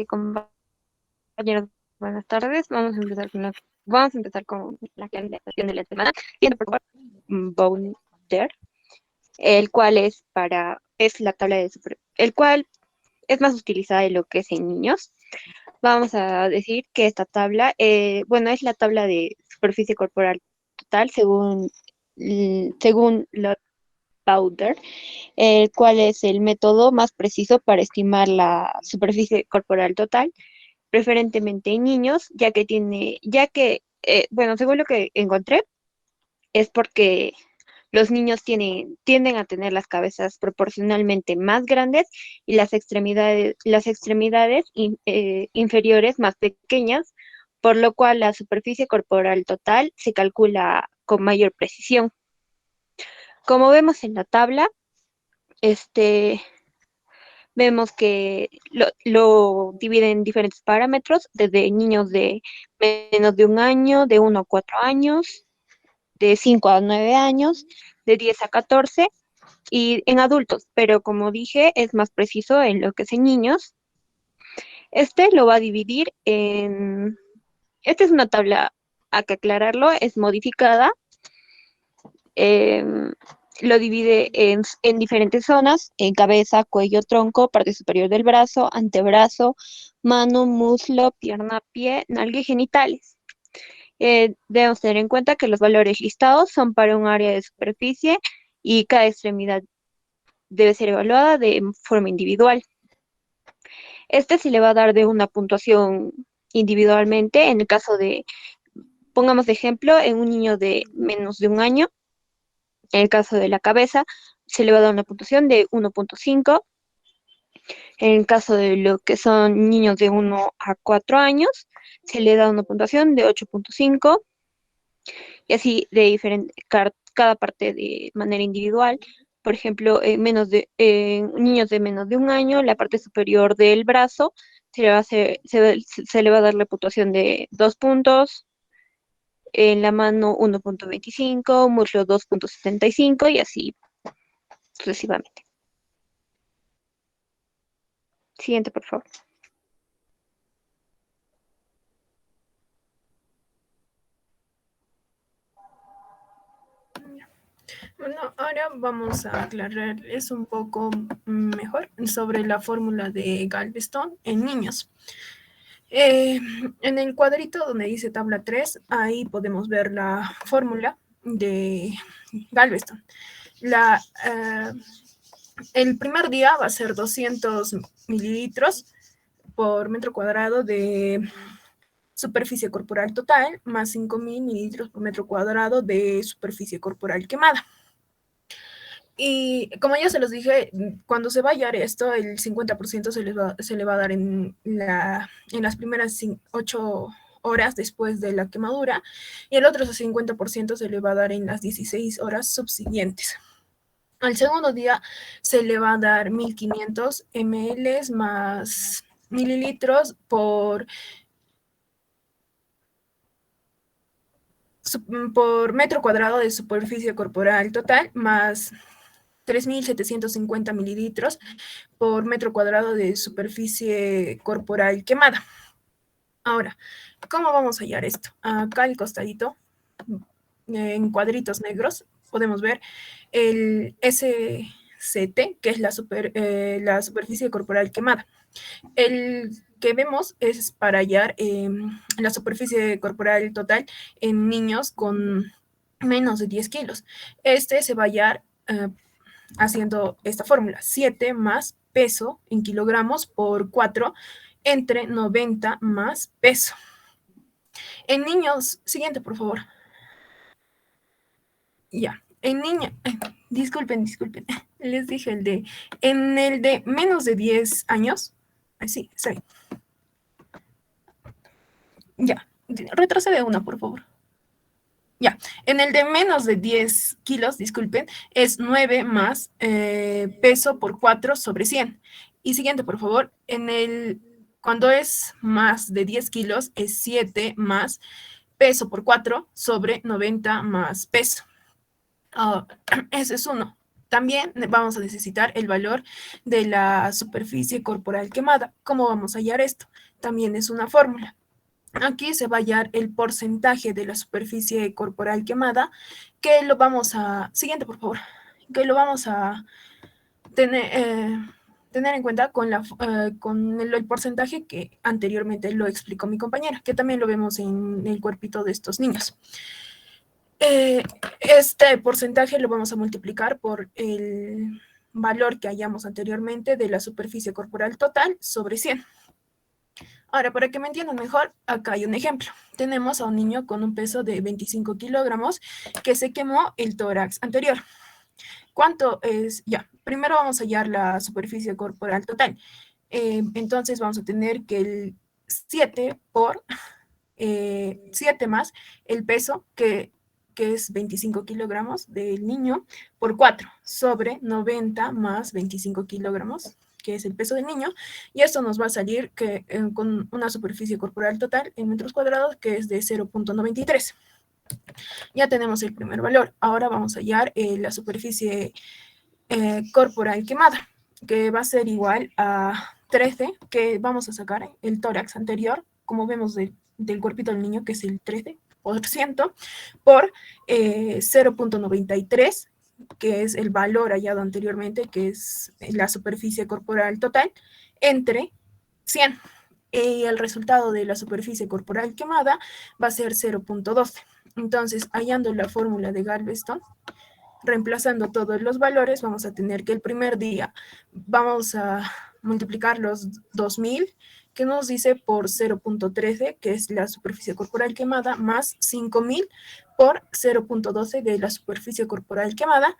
compañeros, buenas tardes. Vamos a empezar con la clasificación de la semana. Siendo por favor Bounder, el cual es la tabla de el cual es más utilizada de lo que es en niños. Vamos a decir que esta tabla, es la tabla de superficie corporal total según la Bounder, el cual es el método más preciso para estimar la superficie corporal total, preferentemente en niños, según lo que encontré, es porque los niños tienden a tener las cabezas proporcionalmente más grandes y las extremidades inferiores más pequeñas, por lo cual la superficie corporal total se calcula con mayor precisión. Como vemos en la tabla, este, vemos que lo divide en diferentes parámetros, desde niños de menos de un año, de 1 a 4 años, de 5 a 9 años, de 10 a 14 y en adultos, pero como dije, es más preciso en lo que es en niños. Lo va a dividir en... Esta es una tabla, hay que aclararlo, es modificada. em, lo divide en diferentes zonas, en cabeza, cuello, tronco, parte superior del brazo, antebrazo, mano, muslo, pierna, pie, nalga y genitales. Debemos tener en cuenta que los valores listados son para un área de superficie y cada extremidad debe ser evaluada de forma individual. Se le va a dar de una puntuación individualmente en el caso de, pongamos de ejemplo, en un niño de menos de un año. En el caso de la cabeza, se le va a dar una puntuación de 1.5. En el caso de lo que son niños de 1 a 4 años, se le da una puntuación de 8.5 y así de diferente, cada parte de manera individual. Por ejemplo, en niños de menos de un año, la parte superior del brazo se le va a dar la puntuación de 2 puntos, en la mano 1.25, muslo 2.75 y así sucesivamente. Siguiente, por favor. Bueno, ahora vamos a aclararles un poco mejor sobre la fórmula de Galveston en niños. En el cuadrito donde dice tabla 3, ahí podemos ver la fórmula de Galveston. El primer día va a ser 200 mililitros por metro cuadrado de superficie corporal total, más 5.000 mililitros por metro cuadrado de superficie corporal quemada. Y como ya se los dije, cuando se va a hallar esto, el 50% se le va a dar en las primeras 8 horas después de la quemadura y el otro 50% se le va a dar en las 16 horas subsiguientes. Al segundo día se le va a dar 1.500 ml más mililitros por metro cuadrado de superficie corporal total, más 3.750 mililitros por metro cuadrado de superficie corporal quemada. Ahora, ¿cómo vamos a hallar esto? Acá al costadito, en cuadritos negros, podemos ver el SCT, que es la superficie corporal quemada. El que vemos es para hallar la superficie corporal total en niños con menos de 10 kilos. Se va a hallar haciendo esta fórmula: 7 más peso en kilogramos por 4 entre 90 más peso. En niños, siguiente, por favor. Ya, en niños, disculpen, les dije en el de menos de 10 años, sí, está bien. Ya, retrocede una, por favor. Ya, en el de menos de 10 kilos, disculpen, es 9 más peso por 4 sobre 100. Y siguiente, por favor, cuando es más de 10 kilos, es 7 más peso por 4 sobre 90 más peso. Ese es uno. También vamos a necesitar el valor de la superficie corporal quemada. ¿Cómo vamos a hallar esto? También es una fórmula. Aquí se va a hallar el porcentaje de la superficie corporal quemada, que lo vamos a... Siguiente, por favor. Que lo vamos a tener en cuenta con el porcentaje que anteriormente lo explicó mi compañera, que también lo vemos en el cuerpito de estos niños. Este porcentaje lo vamos a multiplicar por el valor que hallamos anteriormente de la superficie corporal total sobre 100. Ahora, para que me entiendan mejor, acá hay un ejemplo. Tenemos a un niño con un peso de 25 kilogramos que se quemó el tórax anterior. ¿Cuánto es? Ya, primero vamos a hallar la superficie corporal total. Entonces vamos a tener que el 7 por 7 más el peso que es 25 kilogramos del niño por 4 sobre 90 más 25 kilogramos, que es el peso del niño, y esto nos va a salir con una superficie corporal total en metros cuadrados que es de 0.93. Ya tenemos el primer valor. Ahora vamos a hallar la superficie corporal quemada, que va a ser igual a 13, que vamos a sacar el tórax anterior, como vemos del cuerpito del niño, que es el 13%, por 0.93, que es el valor hallado anteriormente, que es la superficie corporal total, entre 100. Y el resultado de la superficie corporal quemada va a ser 0.12. Entonces, hallando la fórmula de Galveston, reemplazando todos los valores, vamos a tener que el primer día vamos a multiplicar los 2000, que nos dice por 0.13, que es la superficie corporal quemada, más 5000 por 0.12 de la superficie corporal quemada,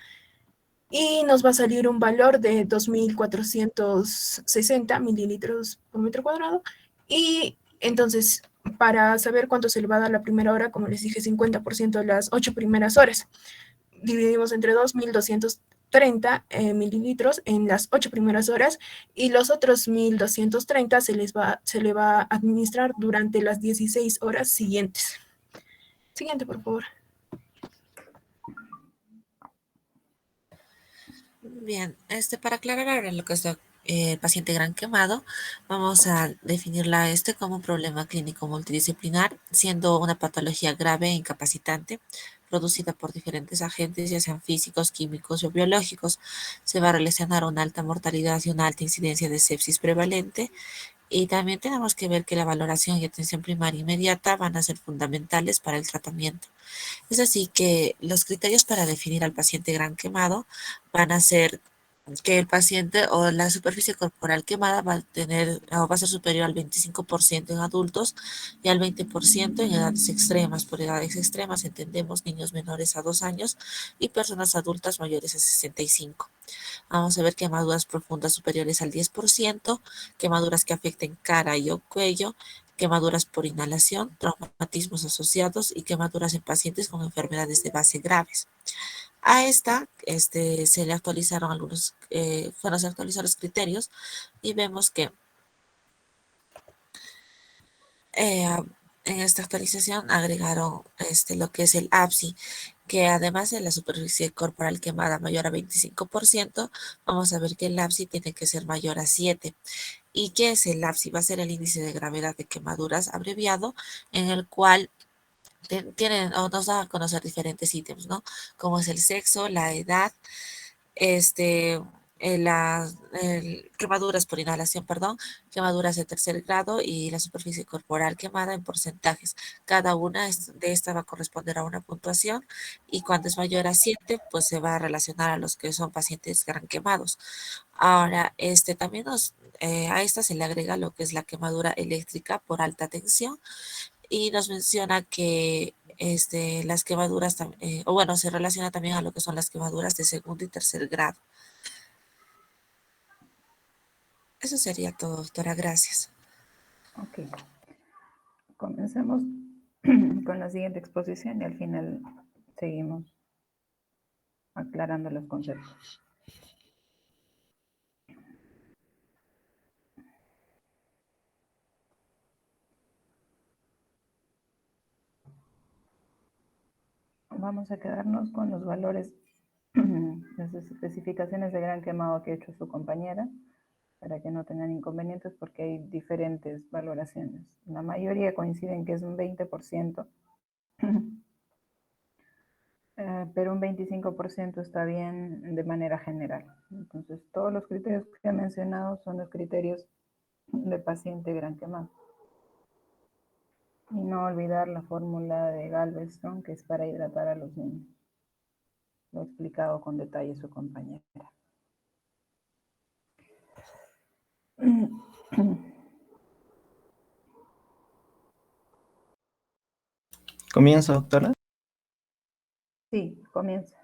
y nos va a salir un valor de 2460 mililitros por metro cuadrado. Y entonces, para saber cuánto se le va a dar la primera hora, como les dije, 50% de las 8 primeras horas, dividimos entre 2.230 mililitros en las 8 primeras horas, y los otros 1.230 se le va a administrar durante las 16 horas siguientes. Siguiente, por favor. Bien, para aclarar ahora lo que es el paciente gran quemado, vamos a definirla como un problema clínico multidisciplinar, siendo una patología grave e incapacitante, producida por diferentes agentes, ya sean físicos, químicos o biológicos. Se va a relacionar una alta mortalidad y una alta incidencia de sepsis prevalente. Y también tenemos que ver que la valoración y atención primaria inmediata van a ser fundamentales para el tratamiento. Es así que los criterios para definir al paciente gran quemado van a ser que el paciente o la superficie corporal quemada va a tener o va a ser superior al 25% en adultos y al 20% en edades extremas. Por edades extremas entendemos niños menores a 2 años y personas adultas mayores a 65. Vamos a ver quemaduras profundas superiores al 10%, quemaduras que afecten cara y o cuello, quemaduras por inhalación, traumatismos asociados y quemaduras en pacientes con enfermedades de base graves. A esta se le actualizaron se actualizaron los criterios y vemos que eh, en esta actualización agregaron lo que es el APSI, que además de la superficie corporal quemada mayor a 25%, vamos a ver que el APSI tiene que ser mayor a 7. ¿Y qué es el APSI? Va a ser el índice de gravedad de quemaduras abreviado, en el cual tienen o nos da a conocer diferentes ítems, ¿no? Como es el sexo, la edad, este, quemaduras por inhalación, perdón, quemaduras de tercer grado y la superficie corporal quemada en porcentajes. Cada una de estas va a corresponder a una puntuación, y cuando es mayor a 7, pues se va a relacionar a los que son pacientes gran quemados. Ahora, también a esta se le agrega lo que es la quemadura eléctrica por alta tensión, y nos menciona que las quemaduras, o bueno, se relaciona también a lo que son las quemaduras de segundo y tercer grado. Eso sería todo, doctora. Gracias. Ok. Comencemos con la siguiente exposición y al final seguimos aclarando los conceptos. Vamos a quedarnos con los valores las especificaciones de gran quemado que ha hecho su compañera, para que no tengan inconvenientes, porque hay diferentes valoraciones. La mayoría coinciden que es un 20%, pero un 25% está bien de manera general. Entonces, todos los criterios que he mencionado son los criterios de paciente gran quemado. Y no olvidar la fórmula de Galveston, que es para hidratar a los niños. Lo ha explicado con detalle su compañera. Comienzo, doctora. Sí, comienza.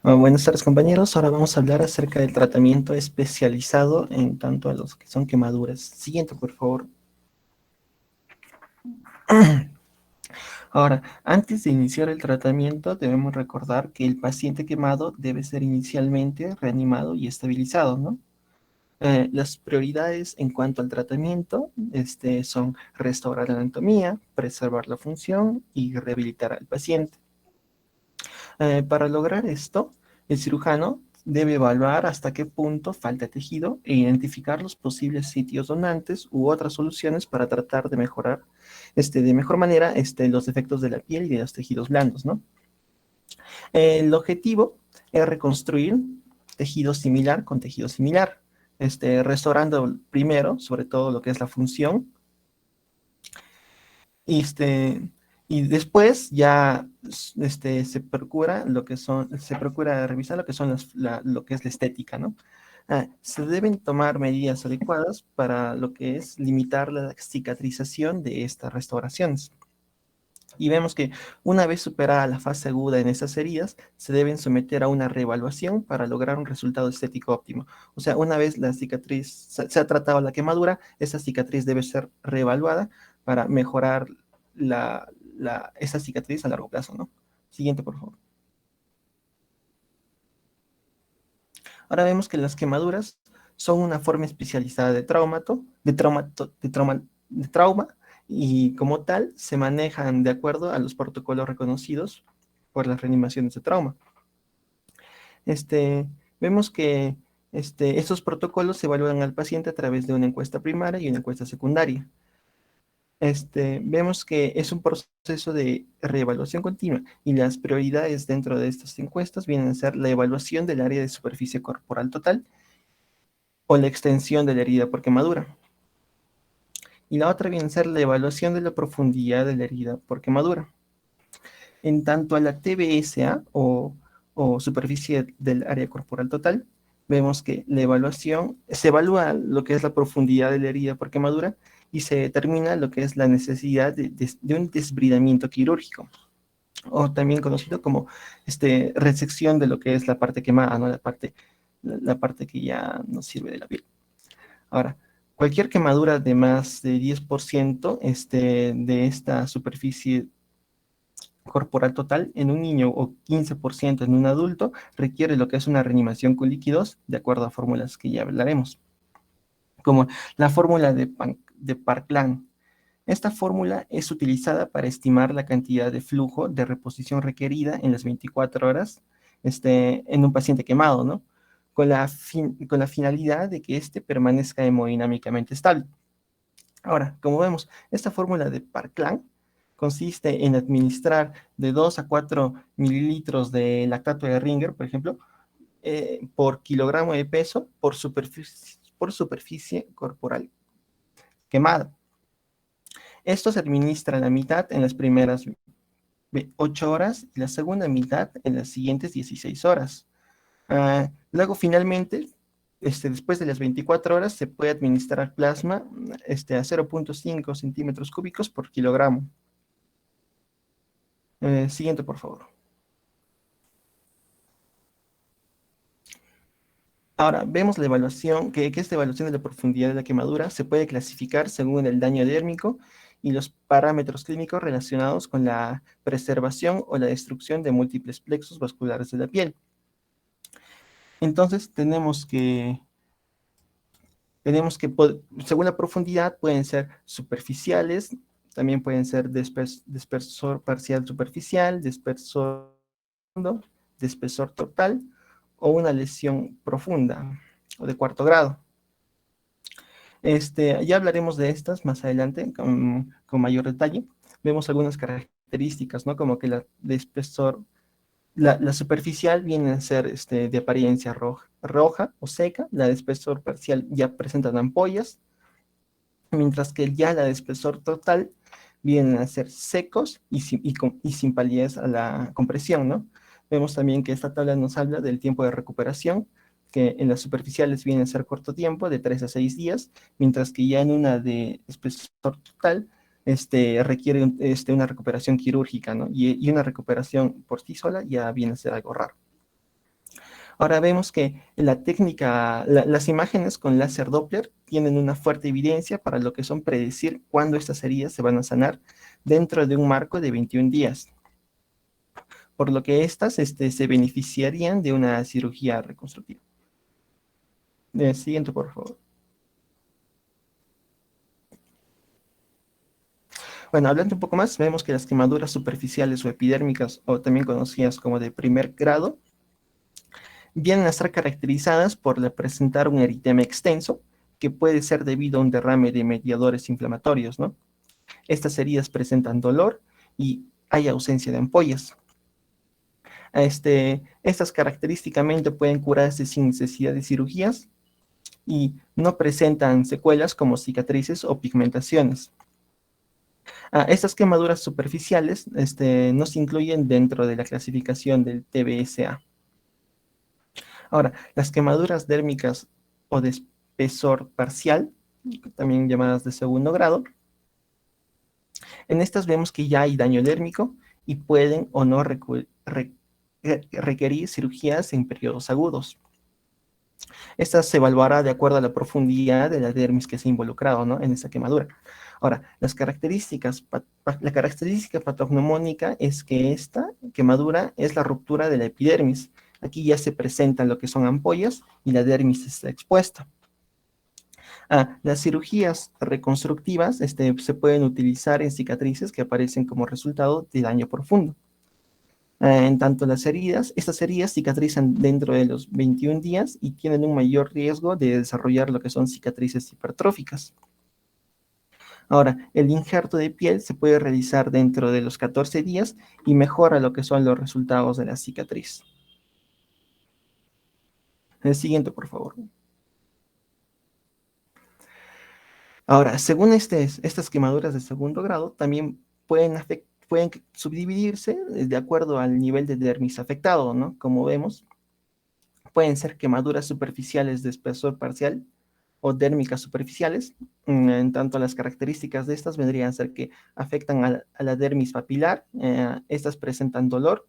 Buenas tardes, compañeros. Ahora vamos a hablar acerca del tratamiento especializado en tanto a los que son quemaduras. Siguiente, por favor. Ahora, antes de iniciar el tratamiento, debemos recordar que el paciente quemado debe ser inicialmente reanimado y estabilizado, ¿no? Las prioridades en cuanto al tratamiento son restaurar la anatomía, preservar la función y rehabilitar al paciente. Para lograr esto, el cirujano debe evaluar hasta qué punto falta tejido e identificar los posibles sitios donantes u otras soluciones para tratar de mejorar de mejor manera los defectos de la piel y de los tejidos blandos, ¿no? El objetivo es reconstruir tejido similar con tejido similar, restaurando primero, sobre todo lo que es la función, y, y después ya se procura revisar lo que son lo que es la estética, ¿no? Se deben tomar medidas adecuadas para lo que es limitar la cicatrización de estas restauraciones. Y vemos que una vez superada la fase aguda en esas heridas, se deben someter a una reevaluación para lograr un resultado estético óptimo. O sea, una vez la cicatriz se ha tratado la quemadura, esa cicatriz debe ser reevaluada para mejorar esa cicatriz a largo plazo, ¿no? Siguiente, por favor. Ahora vemos que las quemaduras son una forma especializada de trauma, y como tal se manejan de acuerdo a los protocolos reconocidos por las reanimaciones de trauma. Vemos que estos protocolos se evalúan al paciente a través de una encuesta primaria y una encuesta secundaria. Vemos que es un proceso de reevaluación continua y las prioridades dentro de estas encuestas vienen a ser la evaluación del área de superficie corporal total o la extensión de la herida por quemadura. Y la otra viene a ser la evaluación de la profundidad de la herida por quemadura. En tanto a la TBSA o superficie del área corporal total, vemos que la evaluación, se evalúa lo que es la profundidad de la herida por quemadura y se determina lo que es la necesidad de un desbridamiento quirúrgico, o también conocido como resección de lo que es la parte quemada, ¿no? La parte que ya no sirve de la piel. Ahora, cualquier quemadura de más de 10% de esta superficie corporal total en un niño o 15% en un adulto requiere lo que es una reanimación con líquidos de acuerdo a fórmulas que ya hablaremos, como la fórmula de Parkland. Esta fórmula es utilizada para estimar la cantidad de flujo de reposición requerida en las 24 horas en un paciente quemado, ¿no? Con la finalidad de que éste permanezca hemodinámicamente estable. Ahora, como vemos, esta fórmula de Parkland consiste en administrar de 2 a 4 mililitros de lactato de Ringer, por ejemplo, por kilogramo de peso por superficie corporal quemada. Esto se administra la mitad en las primeras 8 horas y la segunda mitad en las siguientes 16 horas. Luego, finalmente, después de las 24 horas, se puede administrar plasma a 0.5 centímetros cúbicos por kilogramo. Siguiente, por favor. Ahora, vemos la evaluación, que esta evaluación de la profundidad de la quemadura se puede clasificar según el daño dérmico y los parámetros clínicos relacionados con la preservación o la destrucción de múltiples plexos vasculares de la piel. Entonces, tenemos que, según la profundidad, pueden ser superficiales, también pueden ser dispersor parcial superficial, dispersor de espesor total o una lesión profunda o de cuarto grado. Ya hablaremos de estas más adelante con mayor detalle. Vemos algunas características, ¿no? Como que la de espesor, la superficial viene a ser de apariencia roja o seca, la de espesor parcial ya presentan ampollas, mientras que ya la de espesor total vienen a ser secos y sin palidez a la compresión, ¿no? Vemos también que esta tabla nos habla del tiempo de recuperación, que en las superficiales viene a ser corto tiempo, de 3 a 6 días, mientras que ya en una de espesor total requiere una recuperación quirúrgica, ¿no? Y una recuperación por sí sola ya viene a ser algo raro. Ahora vemos que la técnica, las imágenes con láser Doppler tienen una fuerte evidencia para lo que son predecir cuándo estas heridas se van a sanar dentro de un marco de 21 días. Por lo que estas se beneficiarían de una cirugía reconstructiva. Siguiente, por favor. Bueno, hablando un poco más, vemos que las quemaduras superficiales o epidérmicas, o también conocidas como de primer grado, vienen a estar caracterizadas por presentar un eritema extenso, que puede ser debido a un derrame de mediadores inflamatorios, ¿no? Estas heridas presentan dolor y hay ausencia de ampollas. Estas característicamente pueden curarse sin necesidad de cirugías y no presentan secuelas como cicatrices o pigmentaciones. Estas quemaduras superficiales no se incluyen dentro de la clasificación del TBSA. Ahora, las quemaduras dérmicas o de espesor parcial, también llamadas de segundo grado, en estas vemos que ya hay daño dérmico y pueden o no requerir cirugías en periodos agudos. Esta se evaluará de acuerdo a la profundidad de la dermis que se ha involucrado, ¿no? En esta quemadura. Ahora, la característica patognomónica es que esta quemadura es la ruptura de la epidermis. Aquí ya se presentan lo que son ampollas y la dermis está expuesta. Las cirugías reconstructivas se pueden utilizar en cicatrices que aparecen como resultado de daño profundo. En tanto estas heridas cicatrizan dentro de los 21 días y tienen un mayor riesgo de desarrollar lo que son cicatrices hipertróficas. Ahora, el injerto de piel se puede realizar dentro de los 14 días y mejora lo que son los resultados de la cicatriz. El siguiente, por favor. Ahora, según estas quemaduras de segundo grado, también pueden subdividirse de acuerdo al nivel de dermis afectado, ¿no? Como vemos, pueden ser quemaduras superficiales de espesor parcial o dérmicas superficiales. En tanto, las características de estas vendrían a ser que afectan a la dermis papilar. Estas presentan dolor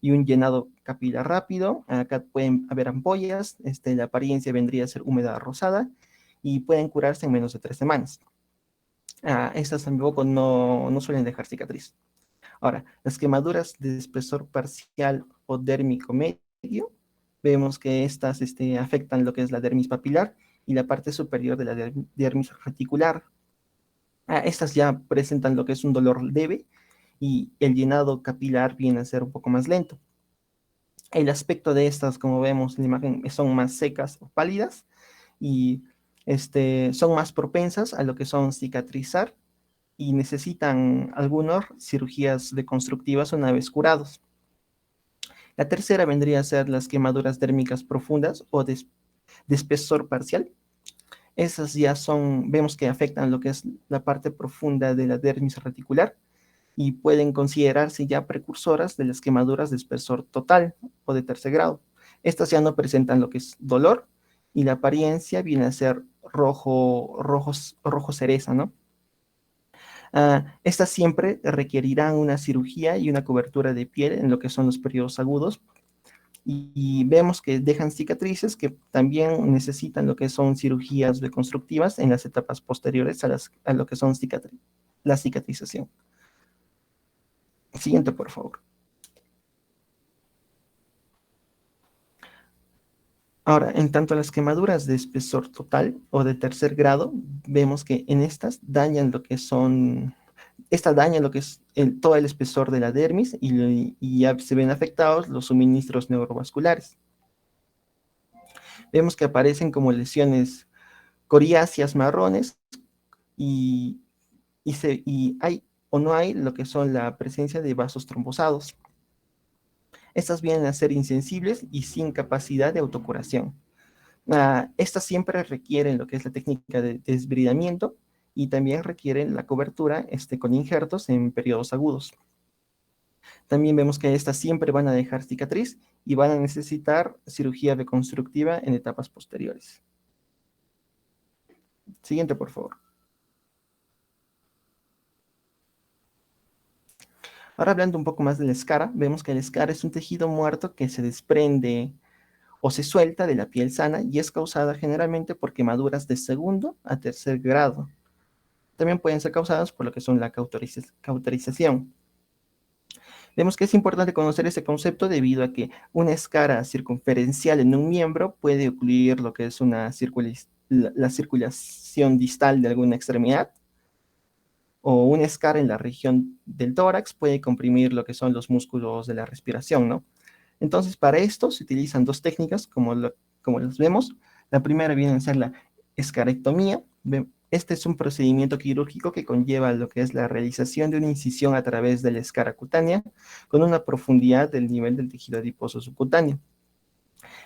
y un llenado capilar rápido. Acá pueden haber ampollas. La apariencia vendría a ser húmeda rosada y pueden curarse en menos de 3 semanas. Estas tampoco no suelen dejar cicatriz. Ahora, las quemaduras de espesor parcial o dérmico medio, vemos que estas afectan lo que es la dermis papilar y la parte superior de la dermis reticular. Estas ya presentan lo que es un dolor leve y el llenado capilar viene a ser un poco más lento. El aspecto de estas, como vemos en la imagen, son más secas o pálidas y son más propensas a lo que son cicatrizar y necesitan algunas cirugías reconstructivas una vez curados. La tercera vendría a ser las quemaduras dérmicas profundas o de espesor parcial. Esas ya vemos que afectan lo que es la parte profunda de la dermis reticular y pueden considerarse ya precursoras de las quemaduras de espesor total o de tercer grado. Estas ya no presentan lo que es dolor y la apariencia viene a ser rojo cereza, ¿no? Estas siempre requerirán una cirugía y una cobertura de piel en lo que son los periodos agudos. Y vemos que dejan cicatrices que también necesitan lo que son cirugías reconstructivas en las etapas posteriores a lo que son la cicatrización. Siguiente, por favor. Ahora, en tanto las quemaduras de espesor total o de tercer grado, vemos que en estas dañan lo que es todo el espesor de la dermis y ya se ven afectados los suministros neurovasculares. Vemos que aparecen como lesiones coriáceas marrones y, y hay o no hay lo que son la presencia de vasos trombosados. Estas vienen a ser insensibles y sin capacidad de autocuración. Estas siempre requieren lo que es la técnica de desbridamiento y también requieren la cobertura con injertos en periodos agudos. También vemos que estas siempre van a dejar cicatriz y van a necesitar cirugía reconstructiva en etapas posteriores. Siguiente, por favor. Ahora hablando un poco más del escara, vemos que el escara es un tejido muerto que se desprende o se suelta de la piel sana y es causada generalmente por quemaduras de segundo a tercer grado. También pueden ser causadas por lo que son la cauterización. Vemos que es importante conocer este concepto debido a que una escara circunferencial en un miembro puede ocluir lo que es la circulación distal de alguna extremidad, o una escara en la región del tórax puede comprimir lo que son los músculos de la respiración, ¿no? Entonces, para esto se utilizan dos técnicas, como las vemos. La primera viene a ser la escarectomía. Este es un procedimiento quirúrgico que conlleva lo que es la realización de una incisión a través de la escara cutánea con una profundidad del nivel del tejido adiposo subcutáneo.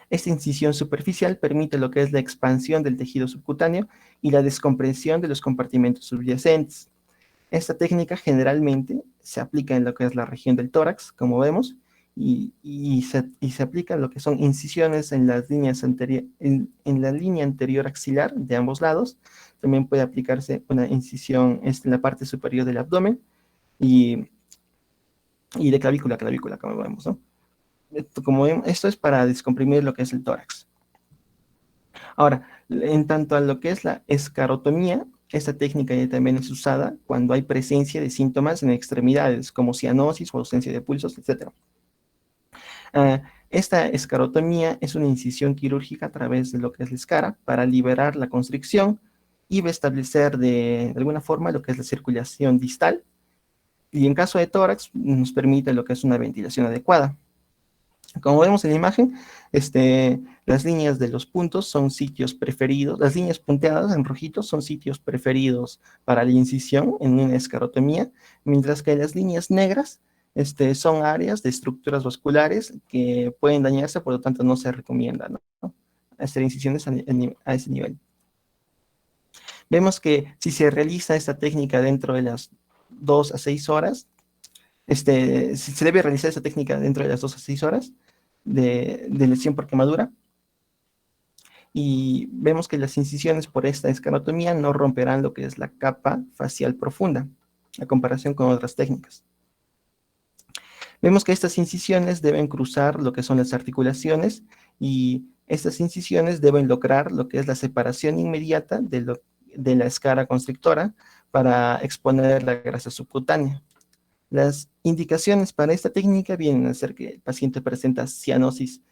Esta incisión superficial permite lo que es la expansión del tejido subcutáneo y la descompresión de los compartimentos subyacentes. Esta técnica generalmente se aplica en lo que es la región del tórax, como vemos, y se aplica en lo que son incisiones en las líneas en la línea anterior axilar de ambos lados. También puede aplicarse una incisión en la parte superior del abdomen y de clavícula a clavícula, como vemos, ¿no? Esto es para descomprimir lo que es el tórax. Ahora, en tanto a lo que es la escarotomía, esta técnica ya también es usada cuando hay presencia de síntomas en extremidades, como cianosis o ausencia de pulsos, etc. Esta escarotomía es una incisión quirúrgica a través de lo que es la escara para liberar la constricción y restablecer de alguna forma lo que es la circulación distal. Y en caso de tórax, nos permite lo que es una ventilación adecuada. Como vemos en la imagen, las líneas de los puntos son sitios preferidos, las líneas punteadas en rojito son sitios preferidos para la incisión en una escarotomía, mientras que las líneas negras son áreas de estructuras vasculares que pueden dañarse, por lo tanto no se recomienda, ¿no? Hacer incisiones a ese nivel. Vemos que si se realiza esta técnica dentro de las 2 a 6 horas, se debe realizar esta técnica dentro de las 2 a 6 horas de lesión por quemadura, y vemos que las incisiones por esta escarotomía no romperán lo que es la capa facial profunda, a comparación con otras técnicas. Vemos que estas incisiones deben cruzar lo que son las articulaciones, y estas incisiones deben lograr lo que es la separación inmediata de la escara constrictora para exponer la grasa subcutánea. Las indicaciones para esta técnica vienen a ser que el paciente presenta cianosis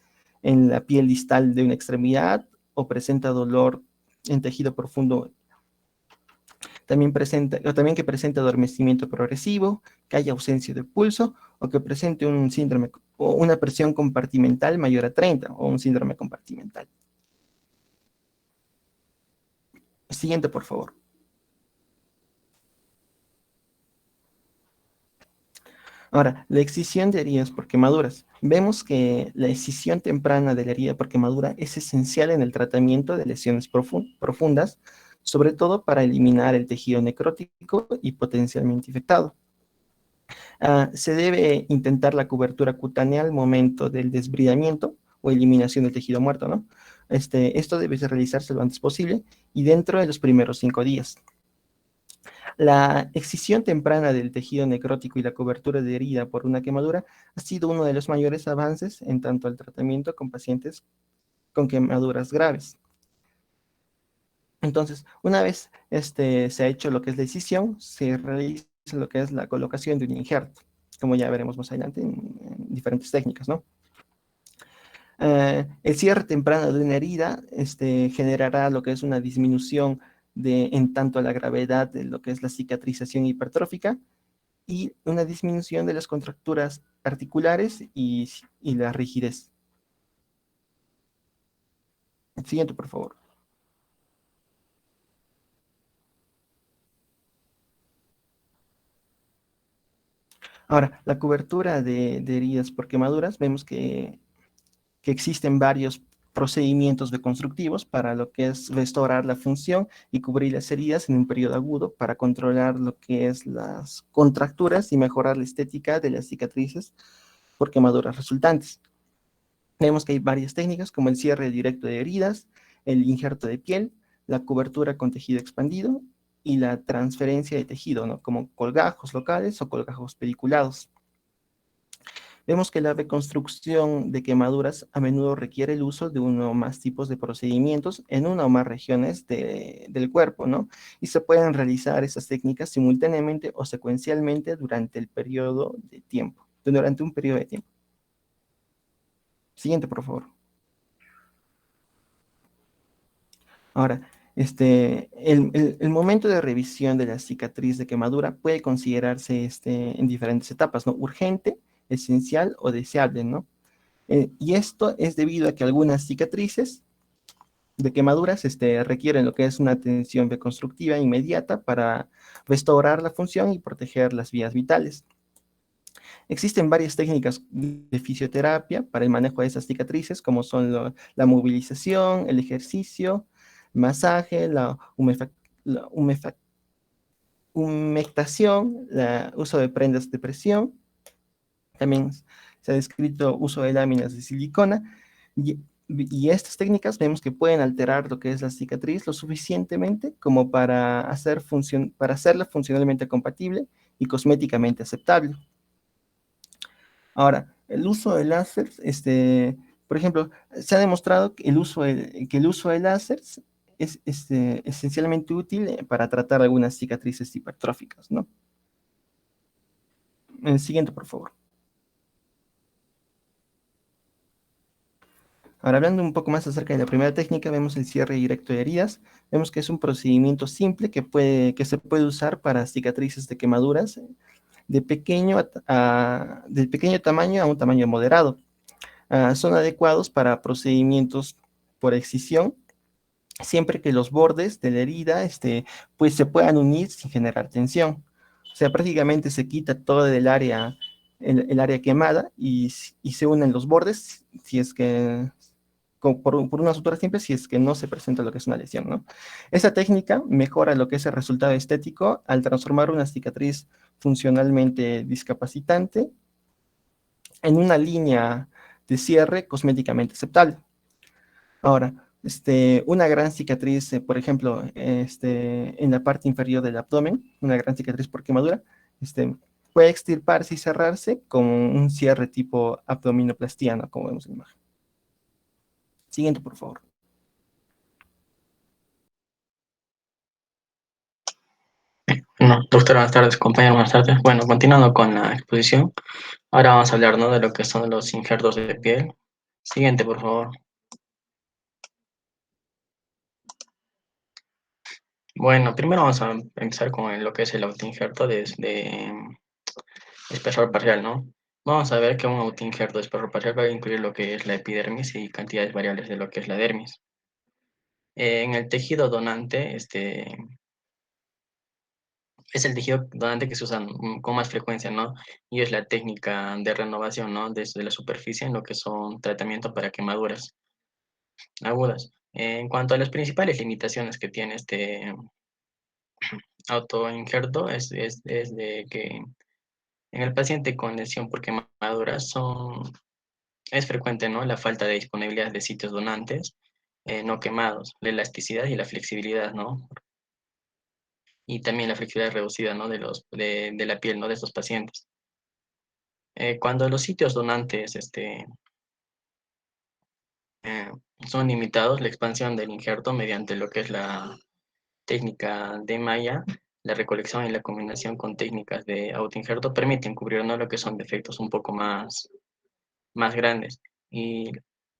en la piel distal de una extremidad o presenta dolor en tejido profundo. También que presente adormecimiento progresivo, que haya ausencia de pulso o que presente un síndrome o una presión compartimental mayor a 30 o un síndrome compartimental. Siguiente, por favor. Ahora, la excisión de heridas por quemaduras. Vemos que la excisión temprana de la herida por quemadura es esencial en el tratamiento de lesiones profundas, sobre todo para eliminar el tejido necrótico y potencialmente infectado. Se debe intentar la cobertura cutánea al momento del desbridamiento o eliminación del tejido muerto, ¿no? Esto debe realizarse lo antes posible y dentro de los primeros 5 días. La excisión temprana del tejido necrótico y la cobertura de herida por una quemadura ha sido uno de los mayores avances en tanto al tratamiento con pacientes con quemaduras graves. Entonces, una vez se ha hecho lo que es la excisión, se realiza lo que es la colocación de un injerto, como ya veremos más adelante en diferentes técnicas, ¿no? El cierre temprano de una herida generará lo que es una disminución en tanto a la gravedad de lo que es la cicatrización hipertrófica y una disminución de las contracturas articulares y la rigidez. Siguiente, por favor. Ahora, la cobertura de heridas por quemaduras, vemos que existen varios procedimientos reconstructivos para lo que es restaurar la función y cubrir las heridas en un periodo agudo para controlar lo que es las contracturas y mejorar la estética de las cicatrices por quemaduras resultantes. Vemos que hay varias técnicas como el cierre directo de heridas, el injerto de piel, la cobertura con tejido expandido y la transferencia de tejido, ¿no? Como colgajos locales o colgajos pediculados. Vemos que la reconstrucción de quemaduras a menudo requiere el uso de uno o más tipos de procedimientos en una o más regiones del cuerpo, ¿no? Y se pueden realizar esas técnicas simultáneamente o secuencialmente durante el periodo de tiempo, durante un periodo de tiempo. Siguiente, por favor. Ahora, el momento de revisión de la cicatriz de quemadura puede considerarse en diferentes etapas, ¿no? Urgente, esencial o deseable, ¿no? Y esto es debido a que algunas cicatrices de quemaduras requieren lo que es una atención reconstructiva inmediata para restaurar la función y proteger las vías vitales. Existen varias técnicas de fisioterapia para el manejo de esas cicatrices, como son la movilización, el ejercicio, masaje, la humectación, el uso de prendas de presión. También se ha descrito uso de láminas de silicona y estas técnicas vemos que pueden alterar lo que es la cicatriz lo suficientemente como para hacerla funcionalmente compatible y cosméticamente aceptable. Ahora, el uso de láser, por ejemplo, se ha demostrado que que el uso de láseres es esencialmente útil para tratar algunas cicatrices hipertróficas, ¿no? El siguiente, por favor. Ahora, hablando un poco más acerca de la primera técnica, vemos el cierre directo de heridas. Vemos que es un procedimiento simple que se puede usar para cicatrices de quemaduras del pequeño tamaño a un tamaño moderado. Son adecuados para procedimientos por excisión, siempre que los bordes de la herida pues se puedan unir sin generar tensión. O sea, prácticamente se quita todo el área quemada y se unen los bordes si es que por una sutura simple si es que no se presenta lo que es una lesión, ¿no? Esa técnica mejora lo que es el resultado estético al transformar una cicatriz funcionalmente discapacitante en una línea de cierre cosméticamente aceptable. Ahora, una gran cicatriz, por ejemplo, en la parte inferior del abdomen, una gran cicatriz por quemadura, puede extirparse y cerrarse con un cierre tipo abdominoplastia, ¿no? Como vemos en la imagen. Siguiente, por favor. Bueno, doctor, buenas tardes, compañero, buenas tardes. Bueno, continuando con la exposición, ahora vamos a hablar, ¿no?, de lo que son los injertos de piel. Siguiente, por favor. Bueno, primero vamos a empezar con lo que es el autoinjerto de espesor parcial, ¿no? Vamos a ver que un autoinjerto de espesor parcial va a incluir lo que es la epidermis y cantidades variables de lo que es la dermis. En el tejido donante, es el tejido donante que se usa con más frecuencia, ¿no? Y es la técnica de renovación, ¿no?, desde la superficie en lo que son tratamientos para quemaduras agudas. En cuanto a las principales limitaciones que tiene este autoinjerto, es de que en el paciente con lesión por quemaduras es frecuente, ¿no?, la falta de disponibilidad de sitios donantes no quemados, la elasticidad y la flexibilidad, ¿no? Y también la flexibilidad reducida, ¿no?, de la piel, ¿no?, de estos pacientes. Cuando los sitios donantes eh, son limitados, la expansión del injerto mediante lo que es la técnica de malla, la recolección y la combinación con técnicas de autoinjerto permiten cubrir, ¿no?, lo que son defectos un poco más grandes. Y